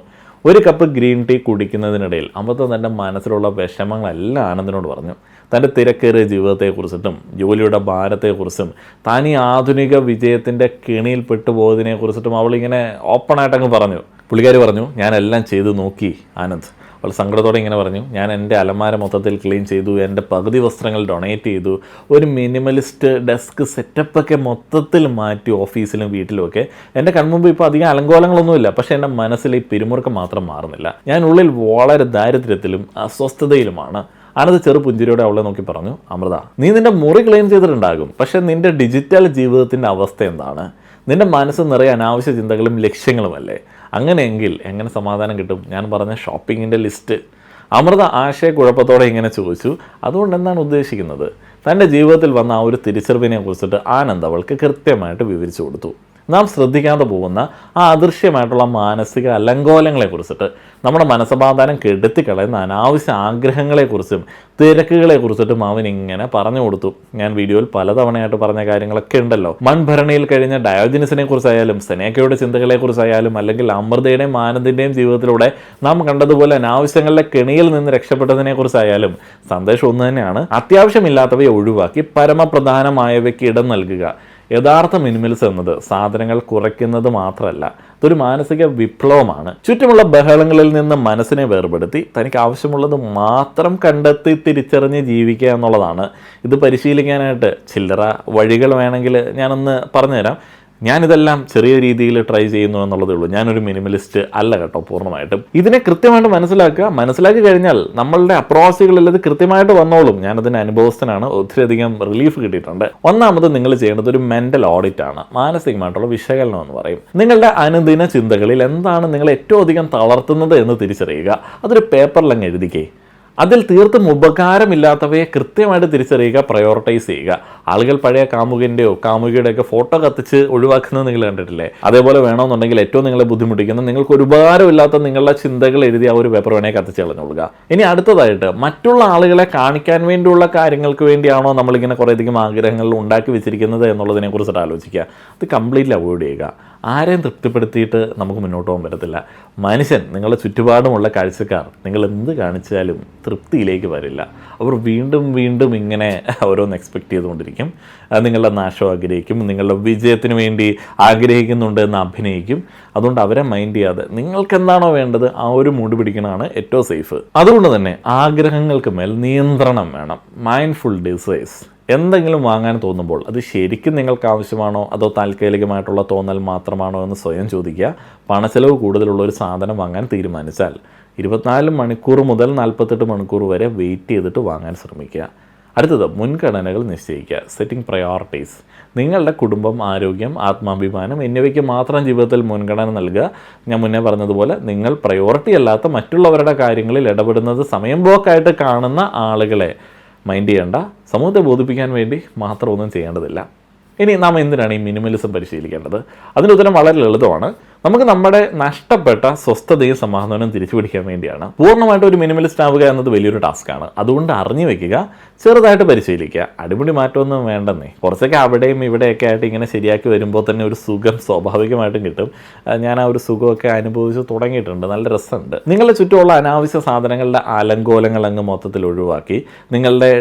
ഒരു കപ്പ് ഗ്രീൻ ടീ കുടിക്കുന്നതിനിടയിൽ അമൃത തൻ്റെ മനസ്സിലുള്ള വിഷമങ്ങളെല്ലാം ആനന്ദിനോട് പറഞ്ഞു. തൻ്റെ തിരക്കേറിയ ജീവിതത്തെക്കുറിച്ചിട്ടും ജോലിയുടെ ഭാരത്തെക്കുറിച്ചും താൻ ഈ ആധുനിക വിജയത്തിൻ്റെ കെണിയിൽ പെട്ടുപോയതിനെക്കുറിച്ചിട്ടും അവളിങ്ങനെ ഓപ്പണായിട്ടങ്ങ് പറഞ്ഞു. പുള്ളിക്കാരി പറഞ്ഞു, ഞാനെല്ലാം ചെയ്തു നോക്കി ആനന്ദ്. അവൾ സങ്കടത്തോടെ ഇങ്ങനെ പറഞ്ഞു, ഞാൻ എൻ്റെ അലമാര മൊത്തത്തിൽ ക്ലീൻ ചെയ്തു, എൻ്റെ പകുതി വസ്ത്രങ്ങൾ ഡൊണേറ്റ് ചെയ്തു, ഒരു മിനിമലിസ്റ്റ് ഡെസ്ക് സെറ്റപ്പൊക്കെ മൊത്തത്തിൽ മാറ്റി ഓഫീസിലും വീട്ടിലുമൊക്കെ. എൻ്റെ കൺമുമ്പ് ഇപ്പോൾ അധികം അലങ്കോലങ്ങളൊന്നുമില്ല, പക്ഷേ എൻ്റെ മനസ്സിൽ ഈ പിരിമുറുക്കം മാത്രം മാറുന്നില്ല. ഞാൻ ഉള്ളിൽ വളരെ ദാരിദ്ര്യത്തിലും അസ്വസ്ഥതയിലുമാണ്. ആനന്ദ് ചെറുപുഞ്ചിരിയോടെ അവളെ നോക്കി പറഞ്ഞു, അമൃത, നീ നിൻ്റെ മുറി ക്ലീൻ ചെയ്തിട്ടുണ്ടാകും, പക്ഷേ നിൻ്റെ ഡിജിറ്റൽ ജീവിതത്തിൻ്റെ അവസ്ഥ എന്താണ്? നിൻ്റെ മനസ്സ് നിറയെ അനാവശ്യ ചിന്തകളും ലക്ഷ്യങ്ങളുമല്ലേ? അങ്ങനെയെങ്കിൽ എങ്ങനെ സമാധാനം കിട്ടും? ഞാൻ പറഞ്ഞ ഷോപ്പിങ്ങിൻ്റെ ലിസ്റ്റ്. അമൃത ആശയക്കുഴപ്പത്തോടെ ഇങ്ങനെ ചോദിച്ചു. അതുകൊണ്ട് എന്താണ് ഉദ്ദേശിക്കുന്നത്? തൻ്റെ ജീവിതത്തിൽ വന്ന ആ ഒരു തിരിച്ചറിവിനെ കുറിച്ചിട്ട് ആനന്ദ് അവൾക്ക് കൃത്യമായിട്ട് വിവരിച്ചു കൊടുത്തു. നാം ശ്രദ്ധിക്കാതെ പോകുന്ന ആ അദൃശ്യമായിട്ടുള്ള മാനസിക അലങ്കോലങ്ങളെക്കുറിച്ചിട്ട്, നമ്മുടെ മനസ്സമാധാനം കെടുത്തിക്കളയുന്ന അനാവശ്യ ആഗ്രഹങ്ങളെക്കുറിച്ചും തിരക്കുകളെക്കുറിച്ചിട്ടും അവൻ ഇങ്ങനെ പറഞ്ഞു കൊടുത്തു. ഞാൻ വീഡിയോയിൽ പലതവണയായിട്ട് പറഞ്ഞ കാര്യങ്ങളൊക്കെ ഉണ്ടല്ലോ. മൺഭരണിയിൽ കഴിഞ്ഞ ഡയോജനിസിനെ കുറിച്ചായാലും സെനേക്കയുടെ ചിന്തകളെക്കുറിച്ചായാലും അല്ലെങ്കിൽ അമൃതയുടെയും ആനന്ദിൻ്റെയും ജീവിതത്തിലൂടെ നാം കണ്ടതുപോലെ അനാവശ്യങ്ങളുടെ കെണിയിൽ നിന്ന് രക്ഷപ്പെട്ടതിനെക്കുറിച്ചായാലും സന്ദേശം ഒന്ന് തന്നെയാണ്. അത്യാവശ്യമില്ലാത്തവയെ ഒഴിവാക്കി പരമപ്രധാനമായവയ്ക്ക് ഇടം നൽകുക. യഥാർത്ഥ മിനിമലിസം എന്നത് സാധനങ്ങൾ കുറയ്ക്കുന്നത് മാത്രമല്ല, ഇതൊരു മാനസിക വിപ്ലവമാണ്. ചുറ്റുമുള്ള ബഹളങ്ങളിൽ നിന്ന് മനസ്സിനെ വേർപെടുത്തി തനിക്ക് ആവശ്യമുള്ളത് മാത്രം കണ്ടെത്തി തിരിച്ചറിഞ്ഞ് ജീവിക്കുക എന്നുള്ളതാണ്. ഇത് പരിശീലിക്കാനായിട്ട് ചില്ലറ വഴികൾ വേണമെങ്കിൽ ഞാനൊന്ന് പറഞ്ഞുതരാം. ഞാനിതെല്ലാം ചെറിയ രീതിയിൽ ട്രൈ ചെയ്യുന്നു എന്നുള്ളതേ ഉള്ളൂ. ഞാനൊരു മിനിമലിസ്റ്റ് അല്ല കേട്ടോ പൂർണ്ണമായിട്ടും. ഇതിനെ കൃത്യമായിട്ട് മനസ്സിലാക്കി കഴിഞ്ഞാൽ നമ്മളുടെ അപ്രോച്ചുകളിൽ ഇത് കൃത്യമായിട്ട് വന്നോളും. ഞാനതിന് അനുഭവസ്ഥനാണ്, ഒത്തിരിയധികം റിലീഫ് കിട്ടിയിട്ടുണ്ട്. ഒന്നാമത് നിങ്ങൾ ചെയ്യേണ്ടത് ഒരു മെൻ്റൽ ഓഡിറ്റ് ആണ്, മാനസികമായിട്ടുള്ള വിശകലനം എന്ന് പറയും. നിങ്ങളുടെ അനുദിന ചിന്തകളിൽ എന്താണ് നിങ്ങളെ ഏറ്റവും അധികം തളർത്തുന്നത് എന്ന് തിരിച്ചറിയുക. അതൊരു പേപ്പറിലങ്ങ് എഴുതിക്കേ. അതിൽ തീർത്തും ഉപകാരമില്ലാത്തവയെ കൃത്യമായിട്ട് തിരിച്ചറിയുക, പ്രയോറിറ്റൈസ് ചെയ്യുക. ആളുകൾ പഴയ കാമുകൻ്റെയോ കാമുകിയുടെയൊക്കെ ഫോട്ടോ കത്തിച്ച് ഒഴിവാക്കുന്നത് നിങ്ങൾ കണ്ടിട്ടില്ലേ? അതേപോലെ വേണമെന്നുണ്ടെങ്കിൽ ഏറ്റവും നിങ്ങളെ ബുദ്ധിമുട്ടിക്കുന്ന, നിങ്ങൾക്ക് ഒരു ഉപകാരമില്ലാത്ത നിങ്ങളുടെ ചിന്തകൾ എഴുതി ആ ഒരു പേപ്പർ വേണേൽ കത്തിച്ച് കളഞ്ഞുകൊള്ളുക. ഇനി അടുത്തതായിട്ട്, മറ്റുള്ള ആളുകളെ കാണിക്കാൻ വേണ്ടിയുള്ള കാര്യങ്ങൾക്ക് വേണ്ടിയാണോ നമ്മളിങ്ങനെ കുറേയധികം ആഗ്രഹങ്ങൾ ഉണ്ടാക്കി വെച്ചിരിക്കുന്നത് എന്നുള്ളതിനെ കുറിച്ചിട്ട് ആലോചിക്കുക. അത് കംപ്ലീറ്റ്ലി അവോയ്ഡ് ചെയ്യുക. ആരെയും തൃപ്തിപ്പെടുത്തിയിട്ട് നമുക്ക് മുന്നോട്ട് പോകാൻ പറ്റത്തില്ല. മനുഷ്യൻ, നിങ്ങളുടെ ചുറ്റുപാടുമുള്ള കാഴ്ചക്കാർ നിങ്ങൾ എന്ത് കാണിച്ചാലും തൃപ്തിയിലേക്ക് വരില്ല. അവർ വീണ്ടും വീണ്ടും ഇങ്ങനെ ഓരോന്ന് എക്സ്പെക്റ്റ് ചെയ്തുകൊണ്ടിരിക്കും. നിങ്ങളുടെ നാശം ആഗ്രഹിക്കും, നിങ്ങളുടെ വിജയത്തിന് വേണ്ടി ആഗ്രഹിക്കുന്നുണ്ട് എന്ന് അഭിനയിക്കും. അതുകൊണ്ട് അവരെ മൈൻഡ് ചെയ്യാതെ നിങ്ങൾക്ക് എന്താണോ വേണ്ടത് ആ ഒരു മൂഡ് പിടിക്കണതാണ് ഏറ്റവും സേഫ്. അതുകൊണ്ട് തന്നെ ആഗ്രഹങ്ങൾക്ക് മേൽ നിയന്ത്രണം വേണം. Mindful desires. എന്തെങ്കിലും വാങ്ങാൻ തോന്നുമ്പോൾ അത് ശരിക്കും നിങ്ങൾക്ക് ആവശ്യമാണോ അതോ താൽക്കാലികമായിട്ടുള്ള തോന്നൽ മാത്രമാണോ എന്ന് സ്വയം ചോദിക്കുക. പണച്ചെലവ് കൂടുതലുള്ള ഒരു സാധനം വാങ്ങാൻ തീരുമാനിച്ചാൽ 24 മണിക്കൂർ മുതൽ 48 മണിക്കൂർ വരെ വെയിറ്റ് ചെയ്തിട്ട് വാങ്ങാൻ ശ്രമിക്കുക. അടുത്തത്, മുൻഗണനകൾ നിശ്ചയിക്കുക. Setting priorities. നിങ്ങളുടെ കുടുംബം, ആരോഗ്യം, ആത്മാഭിമാനം എന്നിവയ്ക്ക് മാത്രം ജീവിതത്തിൽ മുൻഗണന നൽകുക. ഞാൻ മുന്നേ പറഞ്ഞതുപോലെ നിങ്ങൾ പ്രയോറിറ്റി അല്ലാത്ത മറ്റുള്ളവരുടെ കാര്യങ്ങളിൽ ഇടപെടുന്നത് സമയം ബ്ലോക്കായിട്ട് കാണുന്ന ആളുകളെ മൈൻഡ് ചെയ്യേണ്ട. സമൂഹത്തെ ബോധിപ്പിക്കാൻ വേണ്ടി മാത്രം ഒന്നും ചെയ്യേണ്ടതില്ല. ഇനി നാം എന്തിനാണ് ഈ മിനിമലിസം പരിശീലിക്കേണ്ടത്? അതിൻ്റെ ഉത്തരം വളരെ ലളിതമാണ്. നമുക്ക് നമ്മുടെ നഷ്ടപ്പെട്ട സ്വസ്ഥതയും സമാധാനവും തിരിച്ചു പിടിക്കാൻ വേണ്ടിയാണ്. പൂർണ്ണമായിട്ട് ഒരു മിനിമലിസ്റ്റ് ആവുക എന്നത് വലിയൊരു ടാസ്ക്കാണ്. അതുകൊണ്ട് അറിഞ്ഞു വെക്കുക, ചെറുതായിട്ട് പരിശീലിക്കുക. അടിമുടി മാറ്റമൊന്നും വേണ്ടെന്നേ. കുറച്ചൊക്കെ അവിടെയും ഇവിടെയൊക്കെ ആയിട്ട് ഇങ്ങനെ ശരിയാക്കി വരുമ്പോൾ തന്നെ ഒരു സുഖം സ്വാഭാവികമായിട്ടും കിട്ടും. ഞാൻ ആ ഒരു സുഖമൊക്കെ അനുഭവിച്ച് തുടങ്ങിയിട്ടുണ്ട്. നല്ല രസമുണ്ട്. നിങ്ങളുടെ ചുറ്റുമുള്ള അനാവശ്യ സാധനങ്ങളുടെ അലങ്കോലങ്ങൾ അങ്ങ് മൊത്തത്തിൽ ഒഴിവാക്കി നിങ്ങളുടെ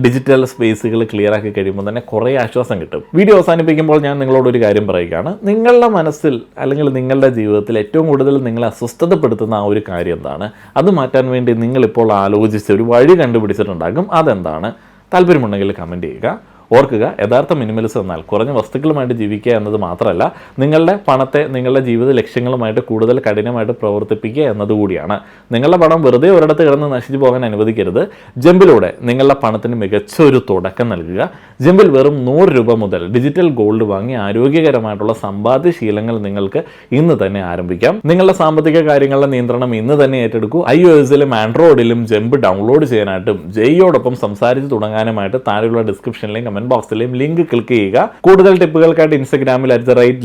ഡിജിറ്റൽ സ്പേസുകൾ ക്ലിയർ ആക്കി കഴിയുമ്പോൾ തന്നെ കുറേ ആശ്വാസം കിട്ടും. വീഡിയോ അവസാനിപ്പിക്കുമ്പോൾ ഞാൻ നിങ്ങളോടൊരു കാര്യം പറയുകയാണ്. നിങ്ങളുടെ മനസ്സിൽ അല്ലെങ്കിൽ നിങ്ങളുടെ ജീവിതത്തിൽ ഏറ്റവും കൂടുതൽ നിങ്ങളെ അസ്വസ്ഥതപ്പെടുത്തുന്ന ആ ഒരു കാര്യം എന്താണ്? അത് മാറ്റാൻ വേണ്ടി നിങ്ങളിപ്പോൾ ആലോചിച്ച് ഒരു വഴി കണ്ടുപിടിച്ചിട്ടുണ്ടാകും. അതെന്താണ്? താല്പര്യമുണ്ടെങ്കിൽ കമൻറ്റ് ചെയ്യുക. ഓർക്കുക, യഥാർത്ഥ മിനിമലിസം എന്നാൽ കുറഞ്ഞ വസ്തുക്കളുമായിട്ട് ജീവിക്കുക എന്നത് മാത്രമല്ല, നിങ്ങളുടെ പണത്തെ നിങ്ങളുടെ ജീവിത ലക്ഷ്യങ്ങളുമായിട്ട് കൂടുതൽ കഠിനമായിട്ട് പ്രവർത്തിപ്പിക്കുക എന്നതുകൂടിയാണ്. നിങ്ങളുടെ പണം വെറുതെ ഒരിടത്ത് കിടന്ന് നശിച്ചു പോകാൻ അനുവദിക്കരുത്. ജമ്പിലൂടെ നിങ്ങളുടെ പണത്തിന് മികച്ച ഒരു തുടക്കം നൽകുക. ജമ്പിൽ വെറും 100 രൂപ മുതൽ ഡിജിറ്റൽ ഗോൾഡ് വാങ്ങി ആരോഗ്യകരമായിട്ടുള്ള സമ്പാദ്യശീലങ്ങൾ നിങ്ങൾക്ക് ഇന്ന് തന്നെ ആരംഭിക്കാം. നിങ്ങളുടെ സാമ്പത്തിക കാര്യങ്ങളുടെ നിയന്ത്രണം ഇന്ന് തന്നെ ഏറ്റെടുക്കൂ. iOS-ലും ആൻഡ്രോയിഡിലും ജമ്പ് ഡൗൺലോഡ് ചെയ്യാനായിട്ടും ജെയ്യോടൊപ്പം സംസാരിച്ച് തുടങ്ങാനുമായിട്ട് താഴെയുള്ള ഡിസ്ക്രിപ്ഷനിലെയും കമന്റ് ബോക്സിലെയും ലിങ്ക് ക്ലിക്ക് ചെയ്യുക. കൂടുതൽ ടിപ്പുകൾക്കായിട്ട് ഇൻസ്റ്റഗ്രാമിൽ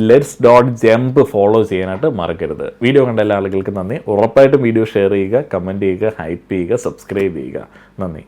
@lets.jump ഫോളോ ചെയ്യാനായിട്ട് മറക്കരുത്. വീഡിയോ കണ്ട എല്ലാ ആളുകൾക്ക് നന്ദി. ഉറപ്പായിട്ടും വീഡിയോ ഷെയർ ചെയ്യുക, കമന്റ് ചെയ്യുക, ഹൈപ്പ് ചെയ്യുക, സബ്സ്ക്രൈബ് ചെയ്യുക. നന്ദി.